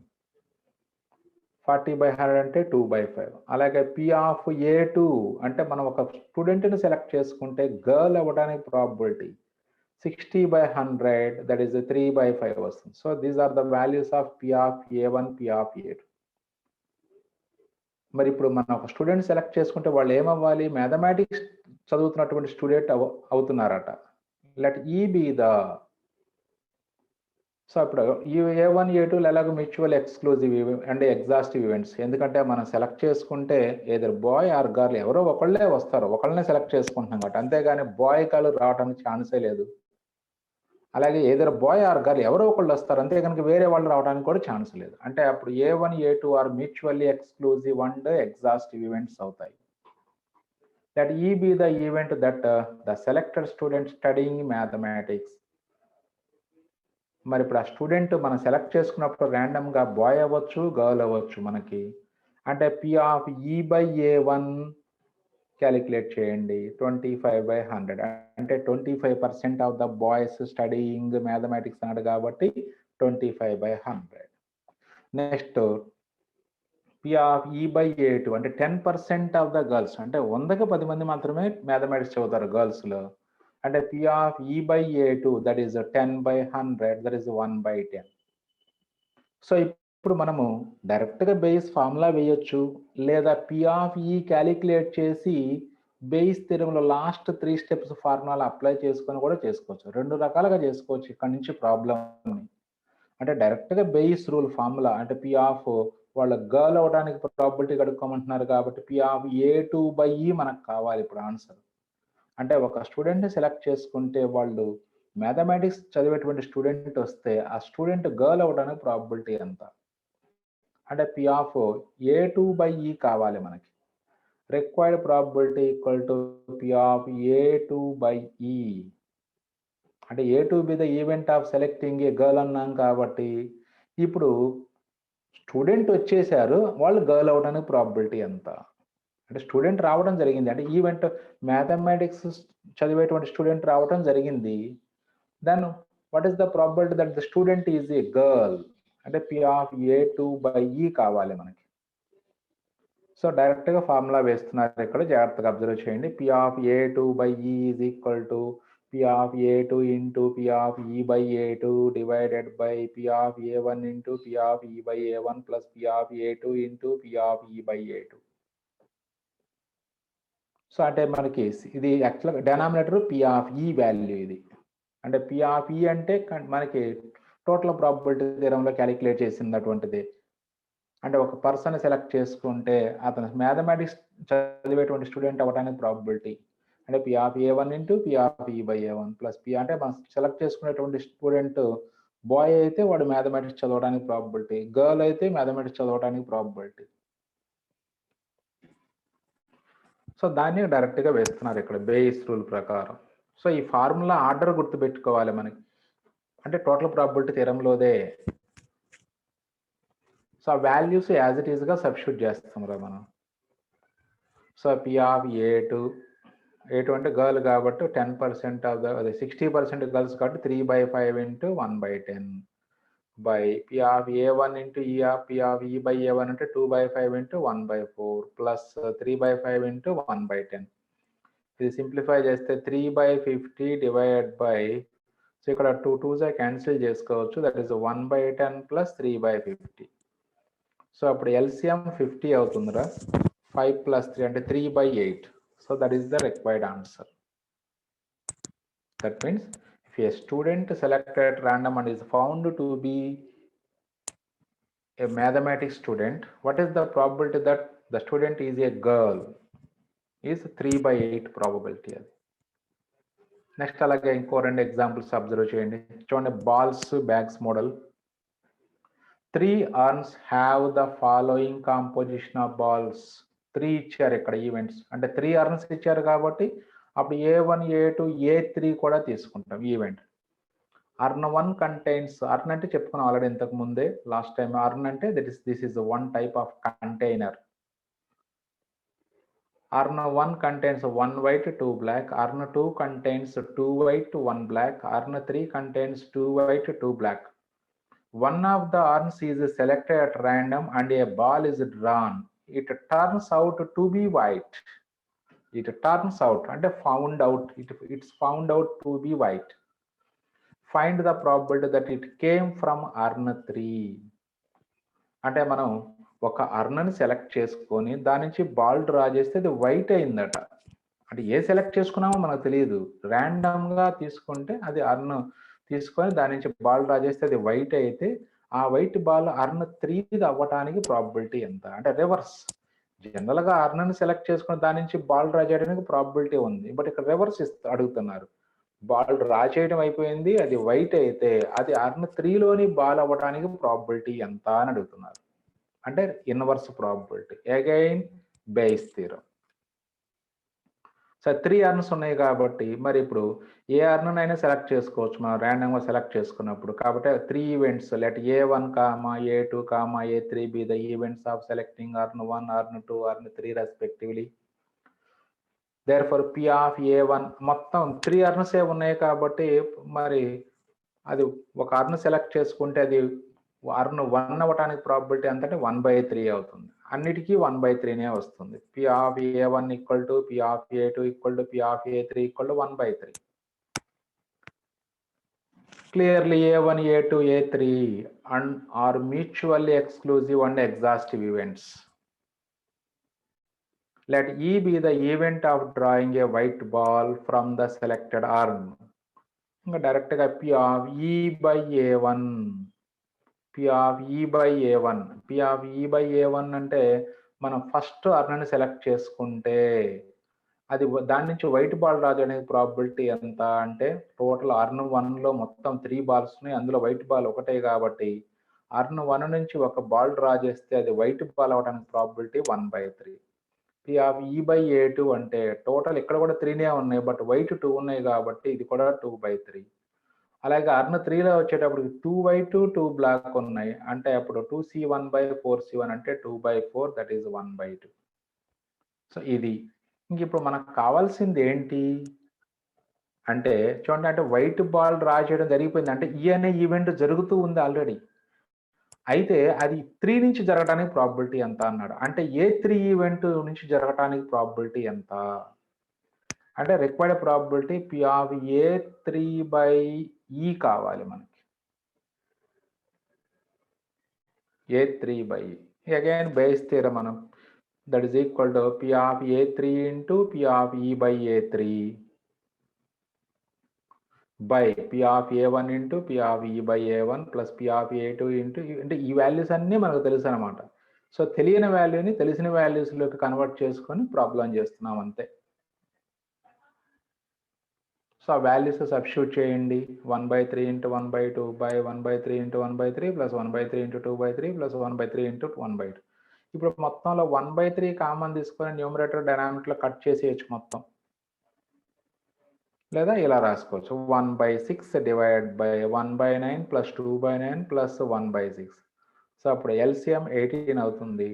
40/100 అంటే 2/5. అలాగే P of A2 అంటే మనం ఒక స్టూడెంట్ని సెలెక్ట్ చేసుకుంటే గర్ల్ అవ్వడానికి ప్రాబిలిటీ 60/100 that is 3/5 వస్తుంది. So these are the values of P of A1, P of A2. మరి ఇప్పుడు మనం ఒక స్టూడెంట్ సెలెక్ట్ చేసుకుంటే వాళ్ళు ఏమవ్వాలి? మ్యాథమెటిక్స్ చదువుతున్నటువంటి స్టూడెంట్ అవుతున్నారట. లెట్ ఈ బి ద. సో ఇప్పుడు ఈ A1, A2 ఎలాగో mutual exclusive and exhaustive events. ఎందుకంటే మనం సెలెక్ట్ చేసుకుంటే ఏదర్ బాయ్ ఆర్ గర్ల్ ఎవరో ఒకళ్ళే వస్తారు, ఒకళ్ళనే సెలెక్ట్ చేసుకుంటున్నాం కాబట్టి. అంతేగాని బాయ్ గర్ల్ రావడానికి ఛాన్సే లేదు. అలాగే ఏదర్ బాయ్ ఆర్ గర్ల్ ఎవరో ఒకళ్ళు వస్తారు, అంతే కనుక వేరే వాళ్ళు రావడానికి కూడా ఛాన్స్ లేదు. అంటే అప్పుడు A1, A2 are mutually exclusive and exhaustive events అవుతాయి. That E be the event that the selected student studying mathematics. మరి ఇప్పుడు ఆ స్టూడెంట్ మనం సెలెక్ట్ చేసుకున్నప్పుడు ర్యాండమ్గా బాయ్ అవ్వచ్చు, గర్ల్ అవ్వచ్చు మనకి. అంటే P of E/A1 క్యాలిక్యులేట్ చేయండి. 25/100 అంటే 25% of the boys studying mathematics అన్నాడు కాబట్టి 25/100. Next P of E by A2 అంటే 10% ఆఫ్ ద గర్ల్స్, అంటే 100కి 10 మంది మాత్రమే మ్యాథమెటిక్స్ చదువుతారు గర్ల్స్లో. అంటే P of E by A2 that is 10/100 that is 1/10. So ఇప్పుడు మనము డైరెక్ట్గా బేస్ ఫార్ములా వేయొచ్చు, లేదా P of E క్యాలిక్యులేట్ చేసి బేస్ థియరంలో లాస్ట్ 3 స్టెప్స్ ఫార్ములా అప్లై చేసుకొని కూడా చేసుకోవచ్చు. 2 రకాలుగా చేసుకోవచ్చు ఇక్కడ నుంచి ప్రాబ్లమ్ని. అంటే డైరెక్ట్గా బేస్ రూల్ ఫార్ములా అంటే P ఆఫ్ వాళ్ళ గర్ల్ అవడానికి ప్రాబిలిటీ కనుక్కోమంటున్నారు కాబట్టి P ఆఫ్ A2/E మనకు కావాలి ఇప్పుడు ఆన్సర్. అంటే ఒక స్టూడెంట్ని సెలెక్ట్ చేసుకుంటే వాళ్ళు మ్యాథమెటిక్స్ చదివేటువంటి స్టూడెంట్ వస్తే ఆ స్టూడెంట్ గర్ల్ అవడానికి ప్రాబిలిటీ ఎంత, అంటే P ఆఫ్ A2/E కావాలి మనకి. Required probability equal to P of A2/E. అంటే A2 be the event of selecting A girl అన్నాం కాబట్టి ఇప్పుడు స్టూడెంట్ వచ్చేసారు, వాళ్ళు గర్ల్ అవడానికి ప్రాబిలిటీ ఎంత, అంటే స్టూడెంట్ రావడం జరిగింది, అంటే ఈవెంట్ మ్యాథమెటిక్స్ చదివేటువంటి స్టూడెంట్ రావడం జరిగింది. Then what is the probability that the student is a girl, అంటే P ఆఫ్ A2/E కావాలి మనకి. సో డైరెక్ట్గా ఫార్ములా వేస్తున్నారు ఇక్కడ, జాగ్రత్తగా అబ్జర్వ్ చేయండి. P of A2/E is equal to P of A2 into P of E by A2 divided by P of A1 into P of E by A1 plus P of A2 into P of E by A2. So అంటే మనకి ఇది యాక్చువల్గా denominator P of E value ఇది. అంటే P of E అంటే మనకి టోటల్ ప్రాబిలిటీ థియరంలో క్యాలిక్యులేట్ చేసినటువంటిది. అంటే ఒక పర్సన్ సెలెక్ట్ చేసుకుంటే అతను మ్యాథమెటిక్స్ చదివేటువంటి స్టూడెంట్ అవ్వడానికి ప్రాబిలిటీ, అంటే P of A1 into P of E by A1 plus P, అంటే మనం సెలెక్ట్ చేసుకునేటువంటి స్టూడెంట్ బాయ్ అయితే వాడు మ్యాథమెటిక్స్ చదవడానికి ప్రాబిలిటీ, గర్ల్ అయితే మ్యాథమెటిక్స్ చదవడానికి ప్రాబిలిటీ. సో దాన్ని డైరెక్ట్గా వేస్తున్నారు ఇక్కడ బేస్ రూల్ ప్రకారం. సో ఈ ఫార్ములా ఆర్డర్ గుర్తుపెట్టుకోవాలి మనకి, అంటే టోటల్ ప్రాబిలిటీ థియరంలోదే. సో ఆ వాల్యూస్ యాజ్ ఇట్ ఈస్గా సబ్స్టిట్యూట్ చేస్తాం రా మనం. సో P of A2 అంటే గర్ల్ కాబట్టి 10% ఆఫ్ ద, అదే 60% గర్ల్స్ కాబట్టి 3/5 into 1/10 by P of A1 into P of E by A1 అంటే 2/5 into 1/4 ప్లస్ 3/5 into 1/10. ఇది సింప్లిఫై చేస్తే 3/50 డివైడ్ బై, సో ఇక్కడ 2 2s క్యాన్సిల్ చేసుకోవచ్చు, దట్ ఈస్ 1/10 ప్లస్ 3/50. సో అప్పుడు LCM 50 అవుతుందిరా, 5 plus 3 అంటే 3/8. So that is the required answer. That means if a student selected at random and is found to be a mathematics student, what is the probability that the student is a girl? Is 3/8 probability. Next alage inko rendu examples observe cheyandi. Chudandi, balls bags model. 3 urns have the following composition of balls. 3 ఇచ్చారు ఇక్కడ ఈవెంట్స్, అంటే 3 అర్న్స్ ఇచ్చారు కాబట్టి అప్పుడు A1 A2 A3 కూడా తీసుకుంటాం ఈవెంట్. అర్న్ 1 కంటైన్స్, అర్న్ అంటే చెప్పుకున్నాం ఆల్రెడీ ఇంతకు ముందే లాస్ట్ టైం. అర్న్ అంటే this is one type of container. Earn 1 contains 1 white 2 black, earn 2 contains 2 white 1 black, earn 3 contains 2 white 2 black. One of the urns is selected at random and a ball is drawn. It turns out to be white. It turns out and found out. It's found out to be white. Find the probability that it came from urn 3. అంటే మనం ఒక అర్నని సెలెక్ట్ చేసుకొని దాని నుంచి బాల్ డ్రా చేస్తే అది వైట్ అయిందట. అంటే ఏ సెలెక్ట్ చేసుకున్నామో మనకు తెలియదు, ర్యాండమ్గా తీసుకుంటే అది అర్న్ తీసుకొని దాని నుంచి బాల్ డ్రా చేస్తే అది వైట్ అయితే ఆ వైట్ బాల్ అర్న్ 3 అవ్వటానికి ప్రాబిలిటీ ఎంత, అంటే రివర్స్. జనరల్గా అర్న్ని సెలెక్ట్ చేసుకుని దాని నుంచి బాల్ డ్రా చేయడానికి ప్రాబిలిటీ ఉంది, బట్ ఇక్కడ రివర్స్ అడుగుతున్నారు. బాల్ డ్రా చేయడం అయిపోయింది, అది వైట్ అయితే అది అర్న్ 3లోని బాల్ అవ్వడానికి ప్రాబిలిటీ ఎంత అని అడుగుతున్నారు, అంటే inverse probability. Again base theorem. So 3 earns ఉన్నాయి కాబట్టి మరి ఇప్పుడు ఏ అర్న్ అయినా సెలెక్ట్ చేసుకోవచ్చు మనం ర్యాండమ్గా సెలెక్ట్ చేసుకున్నప్పుడు. కాబట్టి 3 events let A1, A2, A3 B the events of selecting earn 1, earn 2, earn 3 respectively. Therefore P of A1 మొత్తం 3 అర్న్స్ ఉన్నాయి కాబట్టి మరి అది ఒక అర్న్ సెలెక్ట్ చేసుకుంటే అది అర్న్ 1 అవ్వడానికి ప్రాబిలిటీ ఎంత అంటే 1/3 అవుతుంది. అన్నిటికీ 1/3నే వస్తుంది. P of A1 equal to P of A2 equal to P of A3 equal to 1/3. Clearly A1, A2, A3 are mutually exclusive and exhaustive events. Let E be the event of drawing a white ball from the selected urn. Direct P of E by A1. P of E by A1. P of E by A1 అంటే మనం ఫస్ట్ అర్న్ని సెలెక్ట్ చేసుకుంటే అది దాని నుంచి వైట్ బాల్ రాజు అనేది ప్రాబిలిటీ ఎంత అంటే టోటల్ అర్న్ 1లో మొత్తం 3 బాల్స్ ఉన్నాయి, అందులో వైట్ బాల్ ఒకటే కాబట్టి అర్న్ 1 నుంచి ఒక బాల్ డ్రా చేస్తే అది వైట్ బాల్ అవడానికి probability 1/3. P of E by A2 అంటే టోటల్ ఇక్కడ కూడా 3నే ఉన్నాయి, బట్ వైట్ 2 ఉన్నాయి కాబట్టి ఇది కూడా 2/3. అలాగే అర్న్ 3లో వచ్చేటప్పుడు 2 వైట్ 2 బ్లాక్ ఉన్నాయి, అంటే అప్పుడు 2C1/4C1 అంటే 2/4, దట్ ఈస్ 1/2. సో ఇది ఇంక ఇప్పుడు మనకు కావాల్సింది ఏంటి అంటే చూడండి, అంటే వైట్ బాల్ డ్రా చేయడం జరిగిపోయింది, అంటే ఈ అనే ఈవెంట్ జరుగుతూ ఉంది ఆల్రెడీ. అయితే అది 3 నుంచి జరగడానికి ప్రాబిలిటీ ఎంత అన్నాడు, అంటే A3 ఈవెంట్ నుంచి జరగడానికి ప్రాబిలిటీ ఎంత అంటే required probability P of A3/E కావాలి మనకి. A3/E అగైన్ బేస్ థియరం మనం, that is equal to P of A3 into P of E by A3 by P of A1 into P of E by A1 plus P of A2 into అంటే ఈ వాల్యూస్ అన్నీ మనకు తెలుసు అనమాట. సో తెలియని వాల్యూని తెలిసిన వాల్యూస్లోకి కన్వర్ట్ చేసుకొని ప్రాబ్లం చేస్తున్నాం అంతే. సో ఆ వాల్యూస్ సబ్స్టిట్యూట్ చేయండి. 1/3 into 1/2 by 1/3 into 1/3 plus 1/3 into 2/3 plus 1/3 into 1/2. ఇప్పుడు మొత్తంలో 1/3 కామన్ తీసుకొని న్యూమరేటర్ డైనామిక్లో కట్ చేసేయచ్చు మొత్తం, లేదా ఇలా రాసుకోవచ్చు 1/6 divide by 1/9 plus 2/9 plus 1/6. So అప్పుడు ఎల్సిఎం 18 అవుతుంది.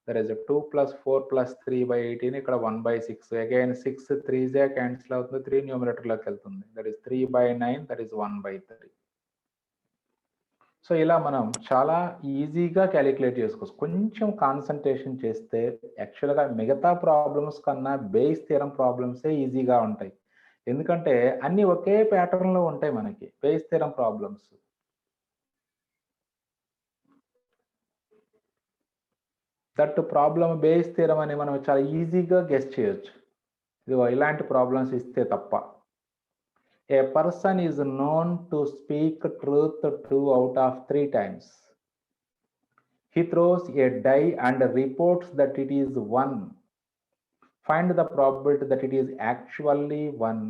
దర్ ఇస్ 2 + 4 + 3/18, ఇక్కడ 1/6. అగైన్ 6 3s క్యాన్సిల్ అవుతుంది, 3 న్యూమరేటర్లోకి వెళ్తుంది, that is 3/9, that is 1/3. So ఇలా మనం చాలా ఈజీగా క్యాలిక్యులేట్ చేసుకోవచ్చు. కొంచెం కాన్సన్ట్రేషన్ చేస్తే యాక్చువల్గా మిగతా ప్రాబ్లమ్స్ కన్నా బేస్ థియరం ప్రాబ్లమ్సే ఈజీగా ఉంటాయి, ఎందుకంటే అన్ని ఒకే ప్యాటర్న్లో ఉంటాయి మనకి base theorem problems. That problem base theorem అని మనం చాలా ఈజీగా గెస్ చేయొచ్చు, ఇదిగో ఇలాంటి ప్రాబ్లమ్స్ ఇస్తే తప్ప. A person is known to speak truth 2 out of 3 times. He throws a die and reports that it is 1. Find the probability that it is actually 1.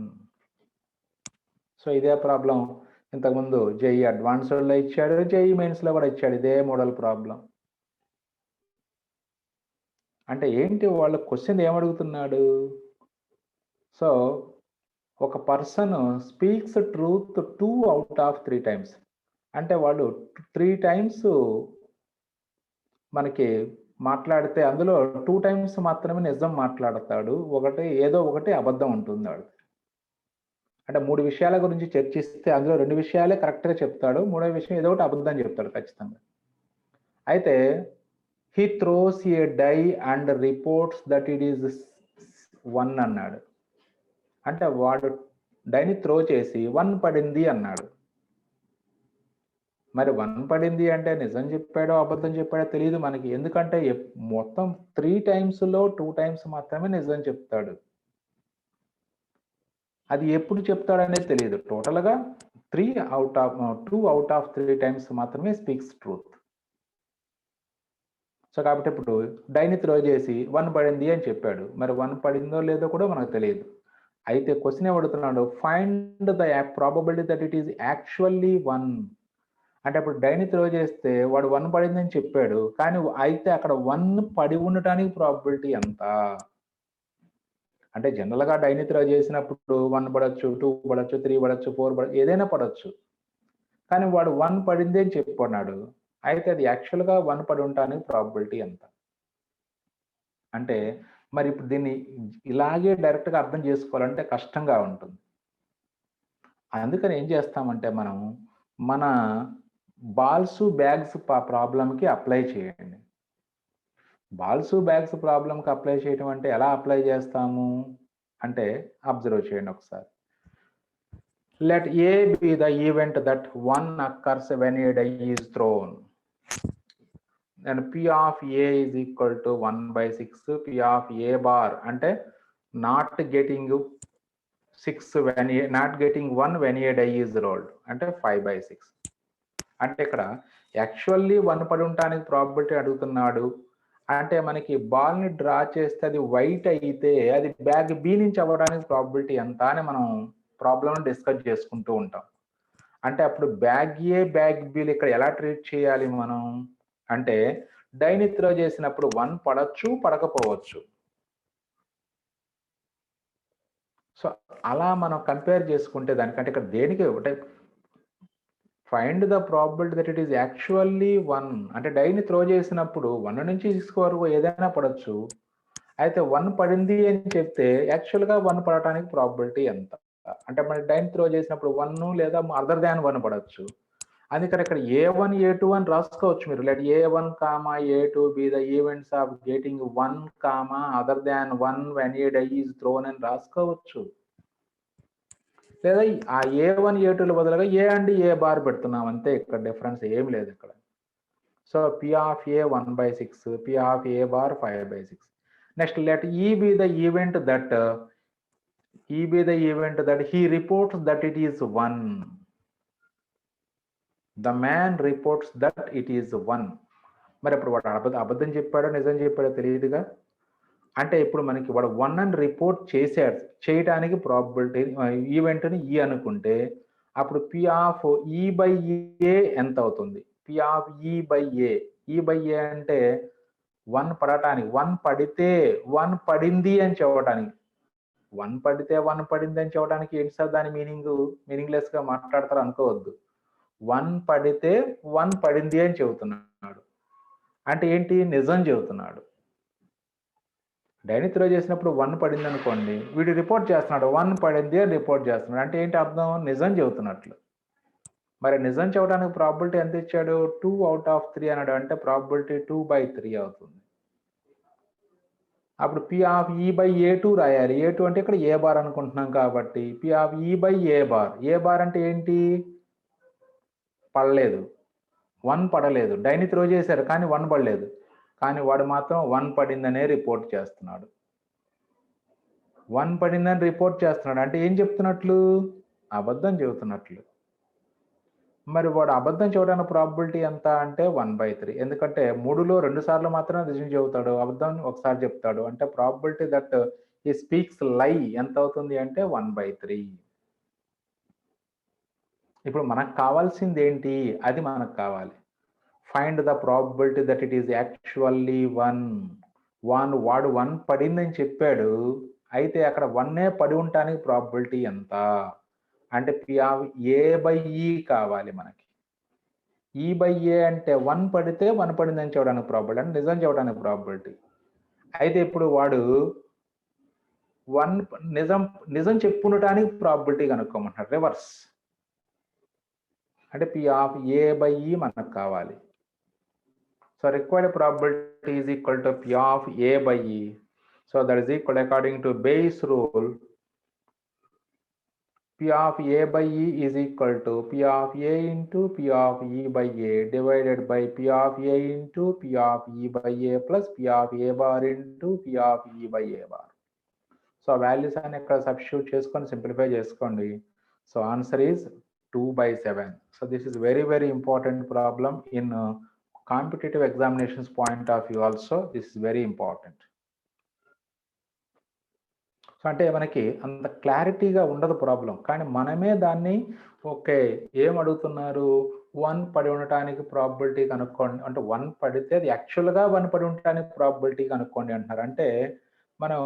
So ఇదే ప్రాబ్లం ఇంతకుముందు జేఈ అడ్వాన్స్డ్లో ఇచ్చాడు, జేఈ మెయిన్స్లో కూడా ఇచ్చాడు ఇదే మోడల్ ప్రాబ్లం. అంటే ఏంటి వాళ్ళు క్వశ్చన్ ఏమడుగుతున్నాడు, సో ఒక person speaks truth 2 out of 3 times, అంటే వాడు 3 times మనకి మాట్లాడితే అందులో 2 times మాత్రమే నిజం మాట్లాడతాడు, ఏదో ఒకటి అబద్ధం ఉంటుంది వాడు. అంటే 3 విషయాల గురించి చర్చిస్తే అందులో 2 విషయాలే కరెక్ట్గా చెప్తాడు, 3వ విషయం ఏదో ఒకటి అబద్ధం చెప్తాడు ఖచ్చితంగా. అయితే he throws a die and reports that it is 1 అన్నాడు, అంటే వాడు డైని త్రో చేసి 1 పడింది అన్నాడు. మరి 1 పడింది అంటే నిజం చెప్పాడో అబద్ధం చెప్పాడో తెలియదు మనకి, ఎందుకంటే మొత్తం 3 times-లో 2 times మాత్రమే నిజం చెప్తాడు. అది ఎప్పుడు చెప్తాడనేది తెలియదు. టోటల్గా 2 out of 3 times మాత్రమే స్పీక్స్ ట్రూత్. సో కాబట్టి ఇప్పుడు డైని త్రో చేసి 1 పడింది అని చెప్పాడు, మరి 1 పడిందో లేదో కూడా మనకు తెలియదు. అయితే క్వశ్చన్ ఏమడుగుతున్నాడు, find the probability that it is actually 1. అంటే అప్పుడు డైని త్రో చేస్తే వాడు 1 పడిందని చెప్పాడు, కానీ అయితే అక్కడ 1 పడి ఉండటానికి ప్రాబిలిటీ ఎంత అంటే జనరల్గా డైని త్రో చేసినప్పుడు 1 పడవచ్చు, 2 పడవచ్చు, 3 పడవచ్చు, 4 పడవచ్చు, ఏదైనా పడవచ్చు, కానీ వాడు 1 పడింది అని చెప్పన్నాడు, అయితే అది యాక్చువల్గా 1 పడి ఉండటానికి ప్రాబిలిటీ ఎంత అంటే మరి ఇప్పుడు దీన్ని ఇలాగే డైరెక్ట్గా అర్థం చేసుకోవాలంటే కష్టంగా ఉంటుంది. అందుకని ఏం చేస్తామంటే మనం మన బాల్స్ బ్యాగ్స్ ప్రాబ్లంకి అప్లై చేయండి. బాల్స్ బ్యాగ్స్ ప్రాబ్లంకి అప్లై చేయడం అంటే ఎలా అప్లై చేస్తాము అంటే అబ్జర్వ్ చేయండి ఒకసారి. Let A be the event that 1 occurs when a die is thrown. Then P of A is equal to 1/6 P of A bar అంటే not getting 6 when a not getting 1 when a die is rolled అంటే 5/6. అంటే ఇక్కడ యాక్చువల్లీ 1 పడి ఉండటానికి ప్రాబిలిటీ అడుగుతున్నాడు. అంటే మనకి బాల్ని డ్రా చేస్తే అది వైట్ అయితే అది బ్యాగ్ బి నుంచి అవ్వడానికి ప్రాబిలిటీ ఎంత అని మనం ప్రాబ్లమ్ డిస్కస్ చేసుకుంటూ ఉంటాం. అంటే అప్పుడు బ్యాగ్ ఏ బ్యాగ్ బిలు ఇక్కడ ఎలా ట్రీట్ చేయాలి మనం అంటే డైని త్రో చేసినప్పుడు 1 పడచ్చు పడకపోవచ్చు. సో అలా మనం కంపేర్ చేసుకుంటే దానికంటే ఇక్కడ దేనికి ఒకటే find the probability that it is actually 1 అంటే డైని త్రో చేసినప్పుడు 1 నుంచి 6 వరకు ఏదైనా పడవచ్చు. అయితే 1 పడింది అని చెప్తే యాక్చువల్గా 1 పడటానికి ప్రాబిలిటీ ఎంత అంటే మన డైని త్రో చేసినప్పుడు 1 లేదా అదర్ దాన్ 1 పడవచ్చు. అందుకని ఇక్కడ A1 A2 అని రాసుకోవచ్చు మీరు. Let A1 comma A2 be the events of getting 1 comma other than 1 when a die is thrown అని రాసుకోవచ్చు. లేదా ఆ A1 A2ల బదులుగా ఏ అండ్ ఏ బార్ పెడుతున్నాం అంతే, ఇక్కడ డిఫరెన్స్ ఏం లేదు ఇక్కడ. So P of A 1/6 P of A bar 5/6. Next let E be the event that he reports that it is 1. The man reports that it is 1. మరి ఇప్పుడు వాడు అబద్ధం చెప్పాడో నిజం చెప్పాడో తెలియదుగా. అంటే ఇప్పుడు మనకి వాడు 1 అని రిపోర్ట్ చేయడానికి ప్రాబిలిటీ ఈవెంట్ని ఈ అనుకుంటే అప్పుడు P of E by A ఎంత అవుతుంది? P of E by A అంటే 1 పడటానికి 1 పడితే 1 పడింది అని చెప్పడానికి 1 పడితే 1 పడింది అని చెప్పడానికి ఏంటి సార్ దాని మీనింగ్లెస్ గా మాట్లాడతారు అనుకోవద్దు. 1 పడితే 1 పడింది అని చెబుతున్నాడు అంటే ఏంటి? నిజం చెబుతున్నాడు. డైని త్రో చేసినప్పుడు 1 పడింది అనుకోండి, వీడు రిపోర్ట్ చేస్తున్నాడు 1 పడింది అని రిపోర్ట్ చేస్తున్నాడు అంటే ఏంటి అర్థం? నిజం చెబుతున్నట్లు. మరి నిజం చెప్పడానికి ప్రాబిలిటీ ఎంత ఇచ్చాడు? 2 out of 3 అన్నాడు అంటే ప్రాబిలిటీ 2/3 అవుతుంది. అప్పుడు P of E by A2 రాయాలి. A2 అంటే ఇక్కడ ఏ బార్ అనుకుంటున్నాం కాబట్టి P of E by A bar అంటే ఏంటి? పడలేదు, 1 పడలేదు. డైని త్రో చేశారు కానీ 1 పడలేదు, కానీ వాడు మాత్రం 1 పడిందనే రిపోర్ట్ చేస్తున్నాడు. 1 పడిందని రిపోర్ట్ చేస్తున్నాడు అంటే ఏం చెప్తున్నట్లు? అబద్ధం చెబుతున్నట్లు. మరి వాడు అబద్ధం చెప్పడానికి ప్రాబిలిటీ ఎంత అంటే 1/3. ఎందుకంటే 3లో 2 సార్లు మాత్రమే నిజం చెబుతాడు, అబద్ధం ఒకసారి చెప్తాడు. అంటే ప్రాబిలిటీ దట్ ఈ స్పీక్స్ లై ఎంత అవుతుంది అంటే 1/3. ఇప్పుడు మనకు కావాల్సింది ఏంటి? అది మనకు కావాలి. Find the probability that it is actually 1. వాడు 1 పడిందని చెప్పాడు, అయితే అక్కడ 1ఏ పడి ఉండటానికి ప్రాబిలిటీ ఎంత అంటే P of A by E కావాలి మనకి. E by A అంటే 1 పడితే 1 పడిందని చెప్పడానికి ప్రాబిలిటీ అంటే నిజం చెప్పడానికి ప్రాబిలిటీ. అయితే ఇప్పుడు వాడు 1 నిజం చెప్పుండటానికి ప్రాబిలిటీ కనుక్కోమంటారు రివర్స్. అంటే P of A by E మనకు కావాలి. So required probability is equal to P of A by E. So that is equal according to base rule P of A by E is equal to P of A into P of E by A divided by P of A into P of E by A plus P of A bar into P of E by A bar. So values and ఇక్కడ substitute చేసుకొని simplify చేసుకోండి. So answer is 2/7. So this is very important problem in competitive examinations point of view also. This is very important. So అంటే మనకి అంత క్లారిటీగా ఉండదు ప్రాబ్లం, కానీ మనమే దాన్ని ఓకే ఏం అడుగుతున్నారు? 1 పడి ఉండటానికి ప్రాబిలిటీ కనుక్కోండి అంటే 1 పడితే అది యాక్చువల్గా 1 పడి ఉండటానికి ప్రాబిలిటీ కనుక్కోండి అంటున్నారు. అంటే మనం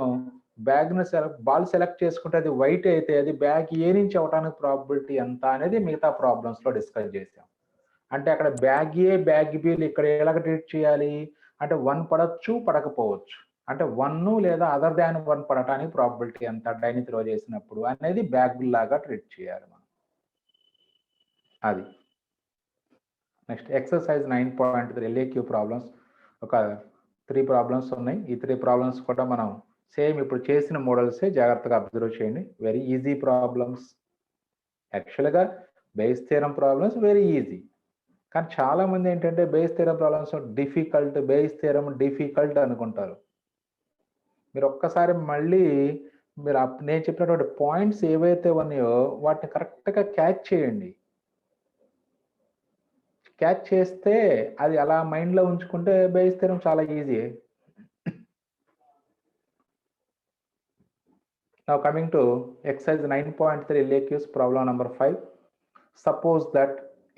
బ్యాగ్ను బాల్ సెలెక్ట్ చేసుకుంటే అది వైట్ అయితే అది బ్యాగ్ ఏ నుంచి అవడానికి ప్రాబిలిటీ ఎంత అనేది మిగతా ప్రాబ్లమ్స్లో డిస్కస్ చేసాం. అంటే అక్కడ బ్యాగ్ ఏ బ్యాగ్ బిలు ఇక్కడ ఎలాగ ట్రీట్ చేయాలి అంటే 1 పడవచ్చు పడకపోవచ్చు. అంటే 1 లేదా అదర్ దాన్ 1 పడటానికి ప్రాబిలిటీ ఎంత డైని త్రో చేసినప్పుడు అనేది బ్యాగ్ బిల్ లాగా ట్రీట్ చేయాలి మనం. అది నెక్స్ట్ ఎక్సర్సైజ్ 9.3 LAQ ప్రాబ్లమ్స్ ఒక 3 ప్రాబ్లమ్స్ ఉన్నాయి. ఈ 3 ప్రాబ్లమ్స్ కూడా మనం సేమ్ ఇప్పుడు చేసిన మోడల్సే జాగ్రత్తగా అబ్జర్వ్ చేయండి. Very easy problems. యాక్చువల్‌గా Bayes theorem problems very easy. కానీ చాలామంది ఏంటంటే Bayes theorem problems Bayes theorem difficult అనుకుంటారు. మీరు ఒక్కసారి మళ్ళీ మీరు నేను చెప్పినటువంటి పాయింట్స్ ఏవైతే ఉన్నాయో వాటిని కరెక్ట్‌గా క్యాచ్ చేయండి. క్యాచ్ చేస్తే అది అలా మైండ్‌లో ఉంచుకుంటే బేస్ థియరమ్ చాలా easy. Now coming to exercise 9.3 LAQs problem number 5. Suppose that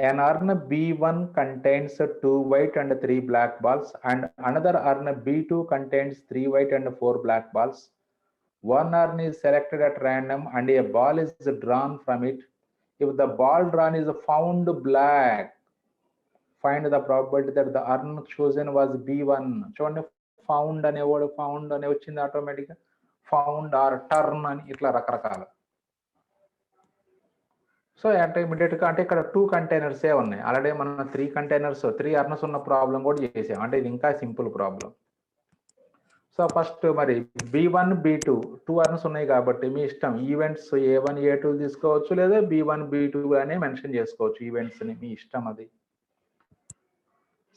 an urn B1 contains 2 white and 3 black balls and another urn B2 contains 3 white and 4 black balls. One urn is selected at random and a ball is drawn from it. If the ball drawn is found black, find the probability that the urn chosen was B1. చూడండి, ఫౌండ్ అనేవాడు ఫౌండ్ అనే వచ్చింది ఆటోమేటిక్గా, ఫౌండ్ ఆర్ టర్న్ అని ఇట్లా రకరకాల. సో అంటే ఇమీడియట్గా అంటే ఇక్కడ 2 కంటైనర్సే ఉన్నాయి. ఆల్రెడీ మనం 3 కంటైనర్స్ 3 అర్నర్స్ ఉన్న ప్రాబ్లం కూడా చేసాం. అంటే ఇది ఇంకా సింపుల్ ప్రాబ్లం. సో ఫస్ట్ మరి B1 B2 2 అర్నర్స్ ఉన్నాయి కాబట్టి మీ ఇష్టం, ఈవెంట్స్ A1 A2 తీసుకోవచ్చు, లేదా B1 B2 అనే మెన్షన్ చేసుకోవచ్చు ఈవెంట్స్ని, మీ ఇష్టం అది.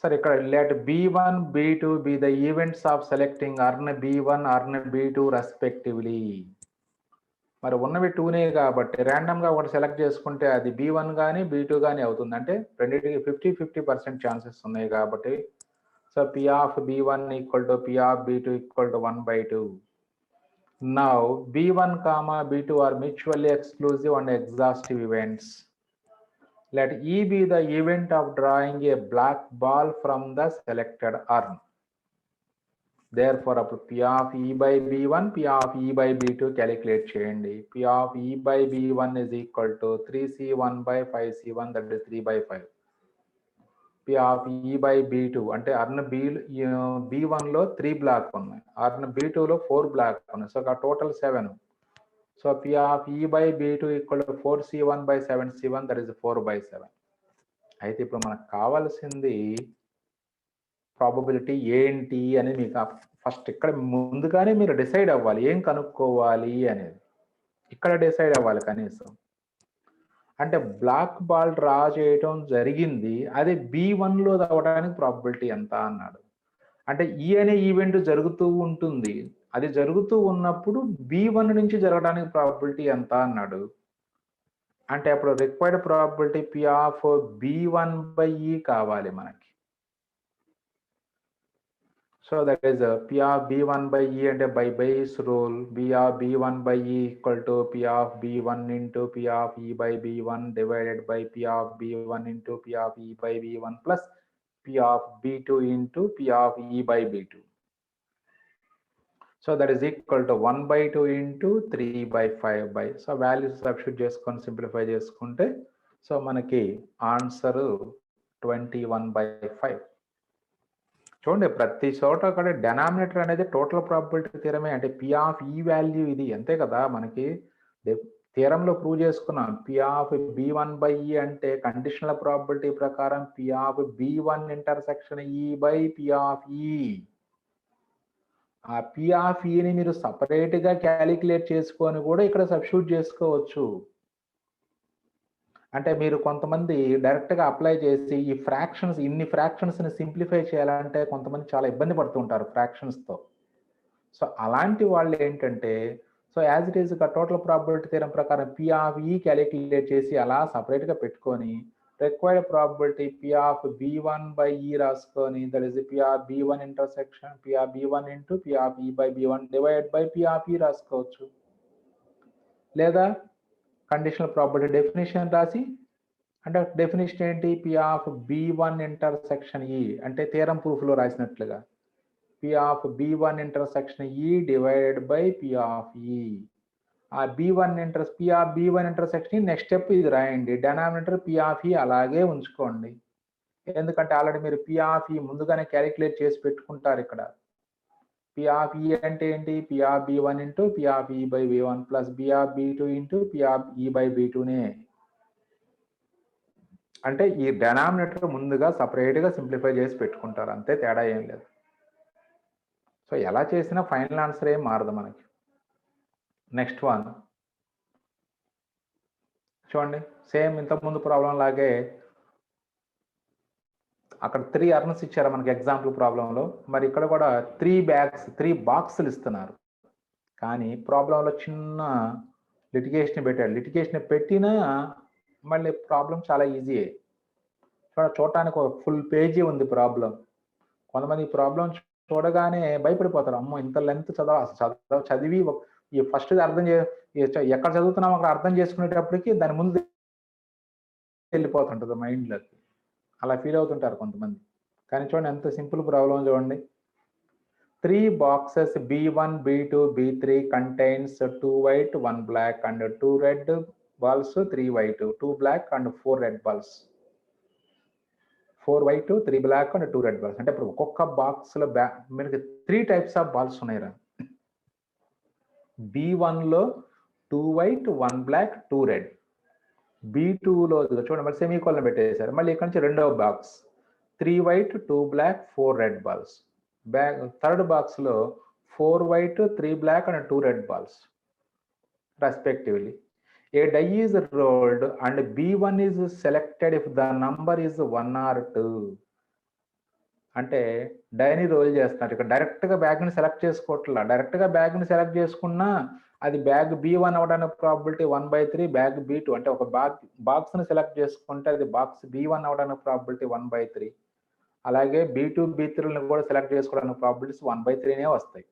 సరే, ఇక్కడ let B1 B2 be the events of selecting urn B1 urn B2 respectively. మరి ఉన్నవి 2నే కాబట్టి ర్యాండమ్గా ఒకటి సెలెక్ట్ చేసుకుంటే అది B1 కానీ B2 కానీ అవుతుంది. అంటే రెండింటికి 50-50% ఛాన్సెస్ ఉన్నాయి కాబట్టి so P of B1 equal to P of B2 equal to 1/2. Now B1 comma B2 are mutually exclusive and exhaustive events. Let E be the event of drawing a black ball from the selected urn. Therefore, P of E by B1, P of E by B2 calculate చేయండి. P of E by B1 is equal to 3C1 by 5C1, that is 3/5. P of E by B2 అంటే అర్న్ B1లో 3 బ్లాక్ ఉన్నాయి, అర్న్ B2లో 4 బ్లాక్ ఉన్నాయి. So total 7. So P of E by B2 equal to 4C1 by 7C1, that is 4/7. అయితే ఇప్పుడు మనకు కావాల్సింది ప్రాబబిలిటీ ఏంటి అని మీకు ఫస్ట్ ఇక్కడ ముందుగానే మీరు డిసైడ్ అవ్వాలి, ఏం కనుక్కోవాలి అనేది ఇక్కడ డిసైడ్ అవ్వాలి కనీసం. అంటే బ్లాక్ బాల్ డ్రా చేయటం జరిగింది, అది B1లో అవ్వడానికి ప్రాబబిలిటీ ఎంత అన్నాడు. అంటే ఈ అనే ఈవెంట్ జరుగుతూ ఉంటుంది, అది జరుగుతూ ఉన్నప్పుడు B1 నుంచి జరగడానికి ప్రాబబిలిటీ ఎంత అన్నాడు. అంటే అప్పుడు required probability P of B1/E కావాలి మనకి. So that is P of B1/E అంటే by base rule B of B1/E equal to P of B1 into P of E by B1 divided by P of B1 into P of E by B1 plus P of B2 into P of E by B2. So that is equal to 1/2 into 3/5 by. So values substitute చేసుకొని సింప్లిఫై చేసుకుంటే సో మనకి ఆన్సర్ 21/5. చూడండి, ప్రతి చోట అక్కడ డెనామినేటర్ అనేది టోటల్ ప్రాబబిలిటీ థియరమే. అంటే P of E వాల్యూ ఇది అంతే కదా, మనకి థియరంలో ప్రూవ్ చేసుకున్నాం. P of B1/E అంటే కండిషనల్ ప్రాబబిలిటీ ప్రకారం P of B1 intersection E by P of E. ఆ P of Eని మీరు సపరేట్గా క్యాలిక్యులేట్ చేసుకొని కూడా ఇక్కడ సబ్స్టిట్యూట్ చేసుకోవచ్చు. అంటే మీరు కొంతమంది డైరెక్ట్గా అప్లై చేసి ఈ ఫ్రాక్షన్స్ ఇన్ని ఫ్రాక్షన్స్ని సింప్లిఫై చేయాలంటే కొంతమంది చాలా ఇబ్బంది పడుతుంటారు ఫ్రాక్షన్స్తో. సో అలాంటి వాళ్ళు ఏంటంటే so as it is total probability theorem ప్రకారం P of E క్యాలిక్యులేట్ చేసి అలా సపరేట్గా పెట్టుకొని required probability P of B1/E రాసుకొని that is P of B1 intersection P of B1 into P of E by B1 divide by P of E రాసుకోవచ్చు. లేదా కండిషనల్ ప్రాబబిలిటీ డెఫినేషన్ రాసి, అంటే డెఫినేషన్ ఏంటి, P of B1 intersection E అంటే థియరం ప్రూఫ్లో రాసినట్లుగా P of B1 intersection E divided by P of E. ఆ P of B1 intersection next step ఇది రాయండి, డెనామినేటర్ P of E అలాగే ఉంచుకోండి. ఎందుకంటే ఆల్రెడీ మీరు P of E ముందుగానే క్యాలిక్యులేట్ చేసి పెట్టుకుంటారు. ఇక్కడ P of E అంటే ఏంటి, P of B1 into P of E by B1 plus P of B2 into P of E by B2నే. అంటే ఈ డెనామినేటర్ ముందుగా సపరేట్గా సింప్లిఫై చేసి పెట్టుకుంటారు, అంతే, తేడా ఏం లేదు. సో ఎలా చేసినా ఫైనల్ ఆన్సర్ ఏం మారదు మనకి. నెక్స్ట్ వన్ చూడండి, సేమ్ ఇంతకుముందు ప్రాబ్లం లాగే అక్కడ 3 అర్న్స్ ఇచ్చారు మనకి ఎగ్జాంపుల్ ప్రాబ్లంలో. మరి ఇక్కడ కూడా 3 బాక్సులు ఇస్తున్నారు. కానీ ప్రాబ్లంలో చిన్న లిటిగేషన్ పెట్టాడు. లిటిగేషన్ పెట్టినా మళ్ళీ ప్రాబ్లం చాలా ఈజీయే. చూడటానికి ఒక ఫుల్ పేజీ ఉంది ప్రాబ్లం. కొంతమంది ఈ ప్రాబ్లం చూడగానే భయపడిపోతారు. అమ్మో ఇంత లెంత్ చదివి ఈ ఫస్ట్ అర్థం ఎక్కడ చదువుతున్నాం అక్కడ అర్థం చేసుకునేటప్పటికి దాని ముందు వెళ్ళిపోతుంటుంది మైండ్లోకి. అలా ఫీల్ అవుతుంటారు కొంతమంది. కానీ చూడండి ఎంత సింపుల్ ప్రాబ్లం చూడండి. 3 boxes B1, B2, B3 contains 2 white, 1 black and 2 red balls, 3 white, 2 black and 4 red balls. 4 white, 3 black and 2 red balls. అంటే ఇప్పుడు ఒక్కొక్క బాక్స్లో మనకి 3 types ఆఫ్ బాల్స్ ఉన్నాయిరా. B1లో 2 white, 1 black, 2 red. B2లో చూడండి మరి సెమీకోలన్ పెట్టేశారు. మళ్ళీ ఇక్కడ నుంచి రెండవ box 3 white, 2 black, 4 red balls. Third బాక్స్లో 4 white, 3 black and 2 red balls respectively. A die is rolled and B1 is selected if the number is 1 or 2. అంటే డైని రోల్ చేస్తున్నారు. ఇక్కడ డైరెక్ట్గా బ్యాగ్ని సెలెక్ట్ చేసుకోవట్లా. డైరెక్ట్గా బ్యాగ్ని సెలెక్ట్ చేసుకున్నా అది బ్యాగ్ B1 అవడానికి ప్రాబిలిటీ 1/3, బ్యాగ్ B2 అంటే ఒక బాక్స్ని సెలెక్ట్ చేసుకుంటే అది బాక్స్ B1 అవడానికి ప్రాబిలిటీ 1/3. అలాగే B2, B3లను కూడా సెలెక్ట్ చేసుకోవడానికి ప్రాబిలిటీస్ 1/3నే వస్తాయి.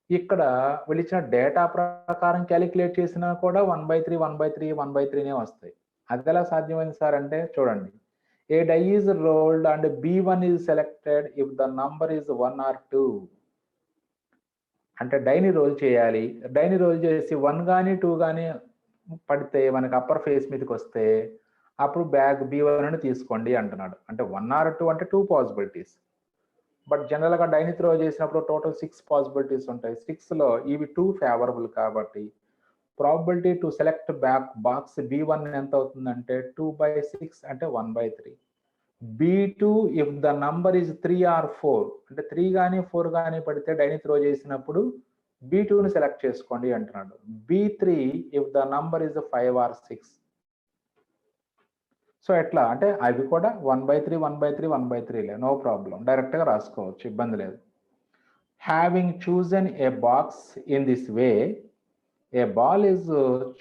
ఇక్కడ వీళ్ళు ఇచ్చిన డేటా ప్రకారం క్యాలిక్యులేట్ చేసినా కూడా 1/3, 1/3, 1/3నే వస్తాయి. అది ఎలా సాధ్యమైంది సార్ అంటే చూడండి. A die is rolled and B1 is selected if the number is 1 or 2. అంటే డైని రోల్ చేయాలి. డైని రోల్ చేసి 1 కానీ 2 కానీ పడితే మనకి అప్పర్ ఫేస్ మీదకి వస్తే అప్పుడు బ్యాగ్ B1 తీసుకోండి అంటున్నాడు. అంటే 1 or 2 అంటే 2 పాసిబిలిటీస్. బట్ జనరల్గా డైని త్రో చేసినప్పుడు టోటల్ 6 పాసిబిలిటీస్ ఉంటాయి. 6లో ఇవి 2 ఫేవరబుల్ కాబట్టి probability to select box B1 ఎంత అవుతుందంటే 2/6 అంటే 1/3. B2 if the number is 3 or 4 అంటే 3 కానీ 4 కానీ పడితే డైని త్రో చేసినప్పుడు B2ని సెలెక్ట్ చేసుకోండి అంటున్నాడు. B3 if the number is 5 or 6. So ఎట్లా అంటే అవి కూడా 1/3, 1/3, 1/3లే, నో ప్రాబ్లం, డైరెక్ట్గా రాసుకోవచ్చు, ఇబ్బంది లేదు. Having chosen A box in this way, A ball is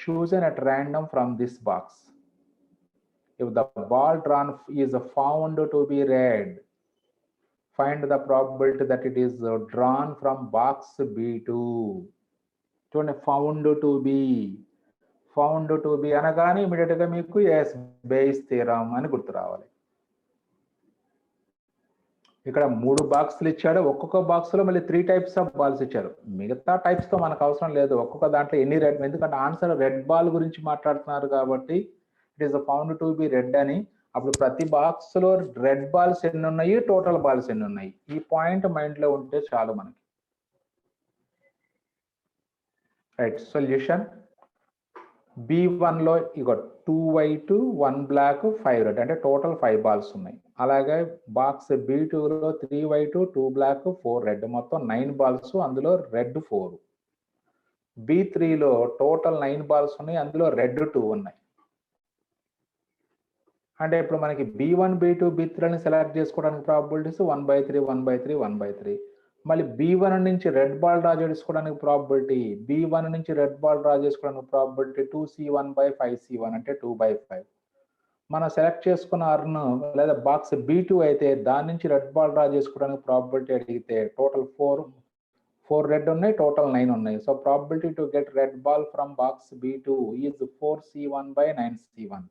chosen at random from this box. If the ball drawn is found to be red, find the probability that it is drawn from box B2. చూడండి, ఫౌండ్ టు బి అనగానే ఇమీడియట్గా మీకు ఎస్ బేస్ థీరం అని గుర్తు రావాలి. ఇక్కడ 3 బాక్సులు ఇచ్చాడు. ఒక్కొక్క బాక్స్లో మళ్ళీ 3 types ఆఫ్ బాల్స్ ఇచ్చారు. మిగతా టైప్స్తో మనకు అవసరం లేదు. ఒక్కొక్క దాంట్లో ఎన్ని రెడ్, ఎందుకంటే ఆన్సర్ రెడ్ బాల్ గురించి మాట్లాడుతున్నారు కాబట్టి it is found to be red అని. అప్పుడు ప్రతి బాక్స్లో రెడ్ బాల్స్ ఎన్ని ఉన్నాయి, టోటల్ బాల్స్ ఎన్ని ఉన్నాయి, ఈ పాయింట్ మైండ్లో ఉంటే చాలు మనకి. రైట్, సొల్యూషన్ B1లో ఇక 2 white, 1 black, 5 red అంటే టోటల్ 5 బాల్స్ ఉన్నాయి. అలాగే బాక్స్ B2లో 3 white, 2 black, 4 red మొత్తం 9 బాల్స్, అందులో రెడ్ 4. B3లో టోటల్ 9 బాల్స్ ఉన్నాయి, అందులో రెడ్ 2 ఉన్నాయి. అంటే ఇప్పుడు మనకి B1, B2, B3ని సెలెక్ట్ చేసుకోవడానికి ప్రాబిలిటీస్ 1/3, 1/3, 1/3. మళ్ళీ B1 నుంచి రెడ్ బాల్ డ్రా చేసుకోవడానికి ప్రాబిలిటీ, B1 నుంచి రెడ్ బాల్ డ్రా చేసుకోవడానికి ప్రాబిలిటీ 2C1/5C1 అంటే 2/5. మనం సెలెక్ట్ చేసుకున్న అర్న్ లేదా బాక్స్ B2 అయితే దాని నుంచి రెడ్ బాల్ డ్రా చేసుకోవడానికి ప్రాబిలిటీ అడిగితే టోటల్ 4 రెడ్ ఉన్నాయి, టోటల్ 9 ఉన్నాయి. So probability to get red ball from box B2 is 4C1/9C1.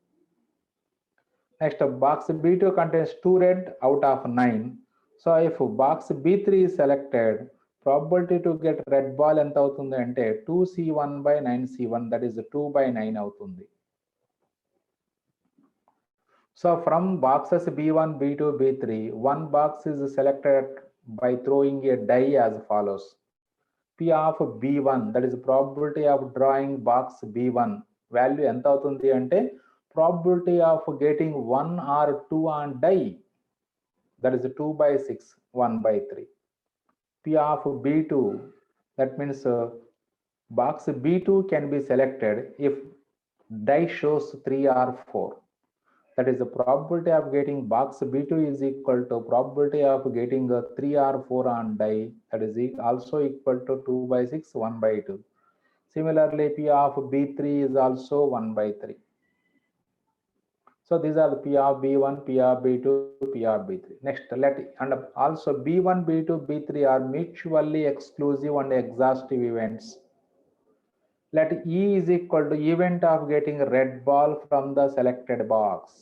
Next box B2 contains 2 red out of 9. So if box B3 is selected, probability to get red ball ఎంత అవుతుంది అంటే 2C1/9C1, that is 2/9 అవుతుంది. So from boxes B1, B2, B3, one box is selected by throwing a die as follows. P of B1, that is probability of drawing box B1, value ఎంత అవుతుంది అంటే probability of getting 1 or 2 on die, that is 2/6, 1/3. P of B2, that means box B2 can be selected if die shows 3 or 4. That is the probability of getting box B2 is equal to probability of getting a 3 or 4 on die, that is also equal to 2 by 6, 1 by 2. Similarly, P of B3 is also 1 by 3. So these are the P of B1, P of B2, P of B3. Next, and also B1, B2, B3 are mutually exclusive and exhaustive events. Let E is equal to event of getting a red ball from the selected box.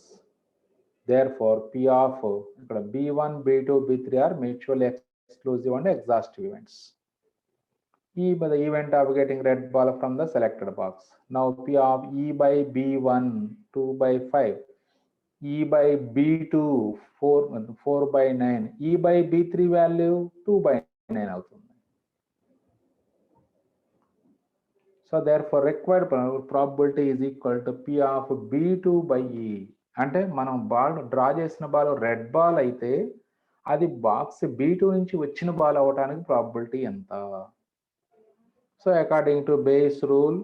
Therefore, P of B1, B2, B3 are mutually exclusive and exhaustive events. E by the event of getting red ball from the selected box. Now P of E by B1, 2 by 5. E by B2, 4 by 9. E by B3 value 2 by 9 అవుతుంది. So therefore required probability is equal to P of B2 by E. అంటే మనం బాల్ డ్రా చేసిన బాల్ రెడ్ బాల్ అయితే అది బాక్స్ B2 నుంచి వచ్చిన బాల్ అవడానికి ప్రాబిలిటీ ఎంత? So according to base rule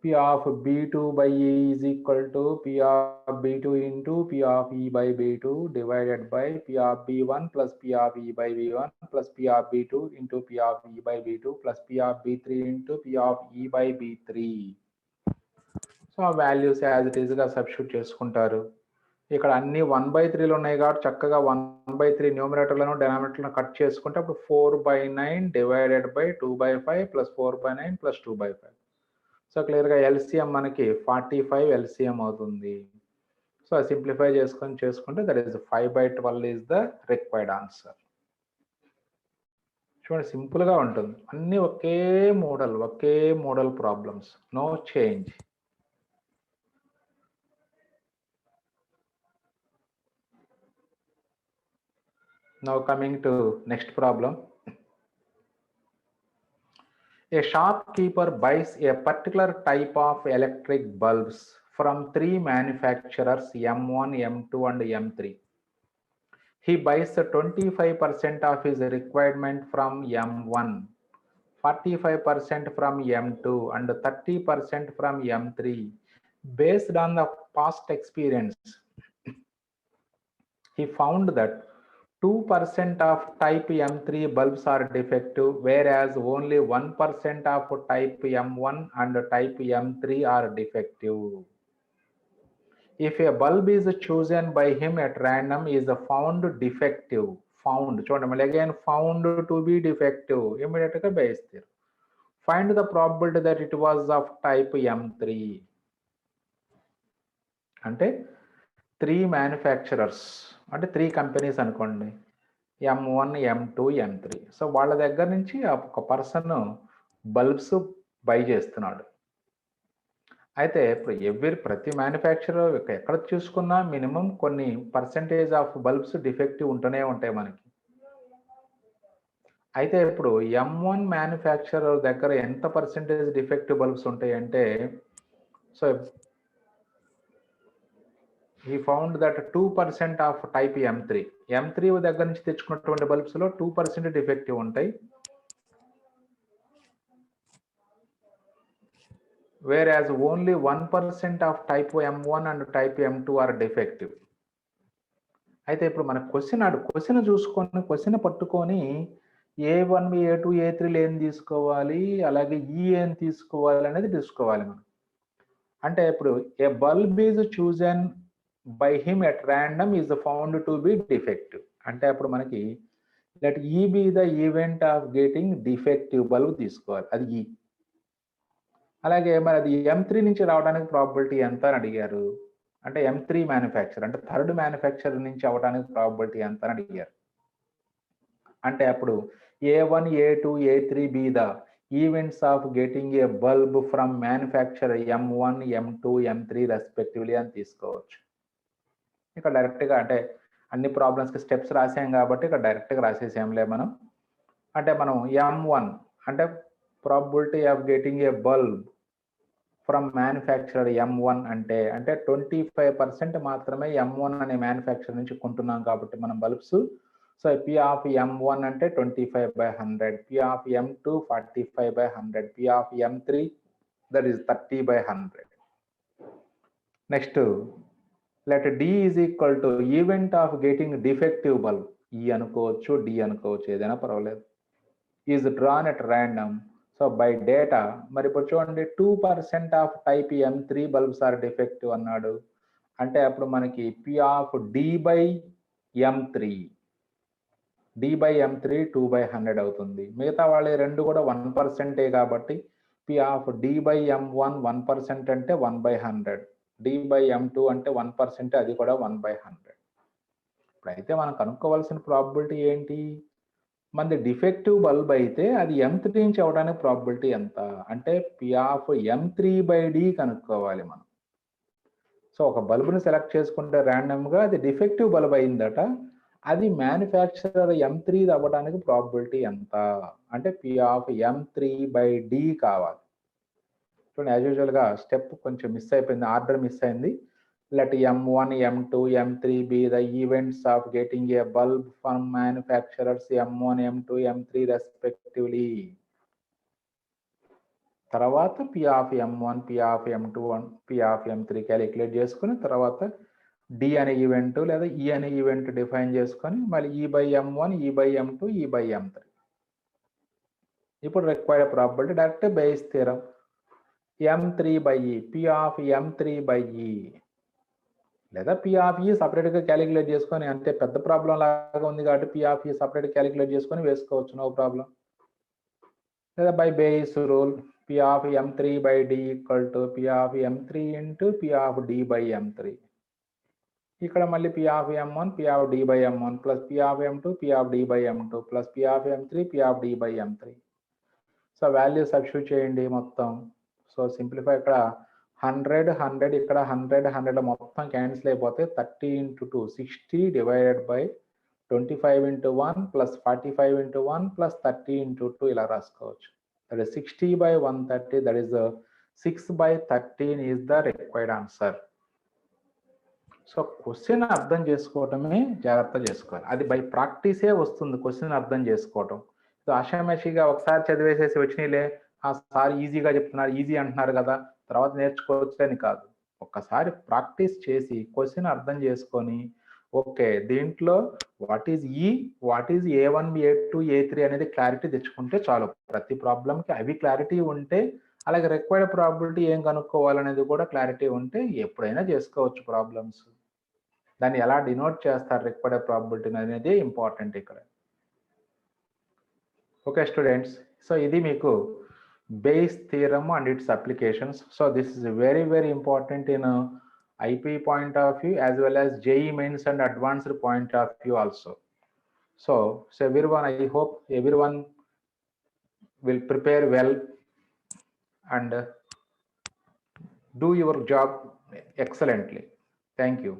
P of B2 by E is equal to P of B2 into P of E by B2 divided by P of B1 plus P of E by B1 plus P of B2 into P of E by B2 plus P of B3 into P of E by B3. So ఆ వాల్యూస్ యాజ్ ఇట్ ఈస్గా సబ్స్టిట్యూట్ చేసుకుంటారు. ఇక్కడ అన్ని 1/3 ఉన్నాయి కాబట్టి చక్కగా 1/3 న్యూమరేటర్లను డెనామినేటర్లను కట్ చేసుకుంటే అప్పుడు 4/9 divided by 2/5 plus 4/9 plus 2/5. So క్లియర్గా ఎల్సిఎం మనకి 45 ఎల్సిఎం అవుతుంది. సో సింప్లిఫై చేసుకుంటే that is 5/12 is the required answer. చూడండి సింపుల్గా ఉంటుంది, అన్ని ఒకే model problems, no change. Now coming to next problem. A shopkeeper buys a particular type of electric bulbs from 3 manufacturers M1, M2 and M3. He buys 25% of his requirement from M1, 45% from M2 and 30% from M3. Based on the past experience, he found that 2% of type M3 bulbs are defective, whereas only 1% of type M1 and type M3 are defective. If a bulb is chosen by him at random is found defective, చూడండి again found to be defective, immediately బేస్తారు. Find the probability that it was of type M3. అంటే 3 manufacturers అంటే 3 కంపెనీస్ అనుకోండి, M1, M2, M3. సో వాళ్ళ దగ్గర నుంచి ఒక పర్సన్ బల్బ్స్ బై చేస్తున్నాడు. అయితే ఇప్పుడు ప్రతి మ్యానుఫ్యాక్చరర్ ఎక్కడ చూసుకున్నా మినిమం కొన్ని పర్సెంటేజ్ ఆఫ్ బల్బ్స్ డిఫెక్టివ్ ఉంటూనే ఉంటాయి మనకి. అయితే ఇప్పుడు M1 మ్యానుఫ్యాక్చరర్ దగ్గర ఎంత పర్సెంటేజ్ డిఫెక్టివ్ బల్బ్స్ ఉంటాయి అంటే, so he found that 2% of type M3. M3 దగ్గర నుంచి తెచ్చుకున్నటువంటి బల్బ్స్ లో 2% డిఫెక్టివ్ ఉంటాయి, whereas only 1% of type M1 and type M2 are defective. అయితే ఇప్పుడు మన క్వశ్చన్ చూసుకొని క్వశ్చన్ పట్టుకొని A1, A2, A3 ఏం తీసుకోవాలి, అలాగే E ఏం తీసుకోవాలి అనేది తీసుకోవాలి మనం. అంటే ఇప్పుడు a bulb is chosen by him at random is found to be defective. అంటే అప్పుడు మనకి let E be the event of getting defective bulb తీసుకోవాలి, అది E. అలాగే మరి అది M3 నుంచి రావడానికి ప్రాబిలిటీ ఎంత అని అడిగారు. అంటే M3 మ్యానుఫ్యాక్చర్ అంటే థర్డ్ మ్యానుఫ్యాక్చర్ నుంచి అవడానికి ప్రాబిలిటీ ఎంత అని అడిగారు. అంటే అప్పుడు A1, A2, A3 be the events of getting a bulb from manufacturer M1, M2, M3 respectively అని తీసుకోవచ్చు. ఇక్కడ డైరెక్ట్గా అంటే అన్ని ప్రాబ్లమ్స్కి స్టెప్స్ రాసాం కాబట్టి ఇక్కడ డైరెక్ట్గా రాసేసాంలే మనం. అంటే మనం M1 అంటే probability of getting a bulb from manufacturer M1 అంటే 25% మాత్రమే M1 అనే మ్యానుఫ్యాక్చర్ నుంచి కొంటున్నాం కాబట్టి మనం bulbs So P of M1 అంటే 25/100, P of M2 45/100, P of M3 that is 30/100. Next, let D is equal to event of getting defective bulb. E అనుకోవచ్చు, D అనుకోవచ్చు, ఏదైనా పర్వాలేదు. Is drawn at random. So by data, మరి ఇప్పుడు చూడండి 2% of type M3 bulbs are defective అన్నాడు. అంటే అప్పుడు మనకి P of D by M3, D by M3 2/100 అవుతుంది. మిగతా వాళ్ళ రెండు కూడా 1% కాబట్టి P of D by M1 1% అంటే 1/100, D by M2 అంటే 1% అది కూడా 1/100. ఇప్పుడైతే మనం కనుక్కోవాల్సిన ప్రాబిలిటీ ఏంటి? మనది డిఫెక్టివ్ బల్బ్ అయితే అది M3 నుంచి అవడానికి ప్రాబిలిటీ ఎంత అంటే P of M3/D కనుక్కోవాలి మనం. సో ఒక బల్బుని సెలెక్ట్ చేసుకుంటే ర్యాండమ్గా అది డిఫెక్టివ్ బల్బ్ అయిందట, అది మ్యానుఫ్యాక్చరర్ M3 అవ్వడానికి ప్రాబిలిటీ ఎంత అంటే P of M3/D కావాలి. చూడండి, యాజ్ యూజువల్గా స్టెప్ కొంచెం మిస్ అయిపోయింది, ఆర్డర్ మిస్ అయింది. Let M1, M2, M3 be the events of getting a bulb from manufacturers M1, M2, M3 respectively. తర్వాత P of M1, P of M2, P of M3 calculate చేసుకుని తర్వాత D అనే ఈవెంట్ లేదా E అనే ఈవెంట్ డిఫైన్ చేసుకొని మళ్ళీ E/M1, E/M2, E/M3. ఇప్పుడు required probability direct base theorem. M3/E, P of M3/E లేదా P of E సపరేట్గా క్యాలిక్యులేట్ చేసుకొని, అంటే పెద్ద ప్రాబ్లం లాగా ఉంది కాబట్టి P of E separate calculate చేసుకొని వేసుకోవచ్చు, నో ప్రాబ్లం. లేదా by base rule P of M3/D equal to P of M3 into P of D/M3. ఇక్కడ మళ్ళీ P of M1, P of D/M1 plus P of M2, P of D/M2 plus P of M3, P of D/M3. So value substitute చేయండి మొత్తం. సో సింప్లిఫై, ఇక్కడ 100, 100, ఇక్కడ 100, 100 మొత్తం క్యాన్సిల్ అయిపోతే 30 × 2 60 డివైడెడ్ బై 25 × 1 ప్లస్ 45 × 1 ప్లస్ 30 × 2 ఇలా రాసుకోవచ్చు. That is 60/130, that is 6/13 is the required answer. So question అర్థం చేసుకోవటమే జాగ్రత్త చేసుకోవాలి, అది బై ప్రాక్టీసే వస్తుంది క్వశ్చన్ అర్థం చేసుకోవటం. సో ఆషామాషిగా ఒకసారి చదివేసేసి వచ్చినాయిలే, ఆ సార్ ఈజీగా చెప్తున్నారు, ఈజీ అంటున్నారు కదా తర్వాత నేర్చుకోవచ్చు అని కాదు. ఒక్కసారి ప్రాక్టీస్ చేసి క్వశ్చన్ అర్థం చేసుకొని ఓకే దీంట్లో what is E, what is A1, A2, A3 అనేది క్లారిటీ తెచ్చుకుంటే చాలు. ప్రతి ప్రాబ్లంకి అవి క్లారిటీ ఉంటే, అలాగే రిక్వైర్డ్ ప్రాబిలిటీ ఏం కనుక్కోవాలనేది కూడా క్లారిటీ ఉంటే ఎప్పుడైనా చేసుకోవచ్చు ప్రాబ్లమ్స్. దాన్ని ఎలా డినోట్ చేస్తారు రిక్వైర్డ్ ప్రాబిలిటీ అనేది ఇంపార్టెంట్ ఇక్కడ. ఓకే స్టూడెంట్స్, సో ఇది మీకు base theorem and its applications. So this is very very important in IP point of view as well as JEE mains and advanced point of view also. So everyone, I hope everyone will prepare well and do your job excellently. Thank you.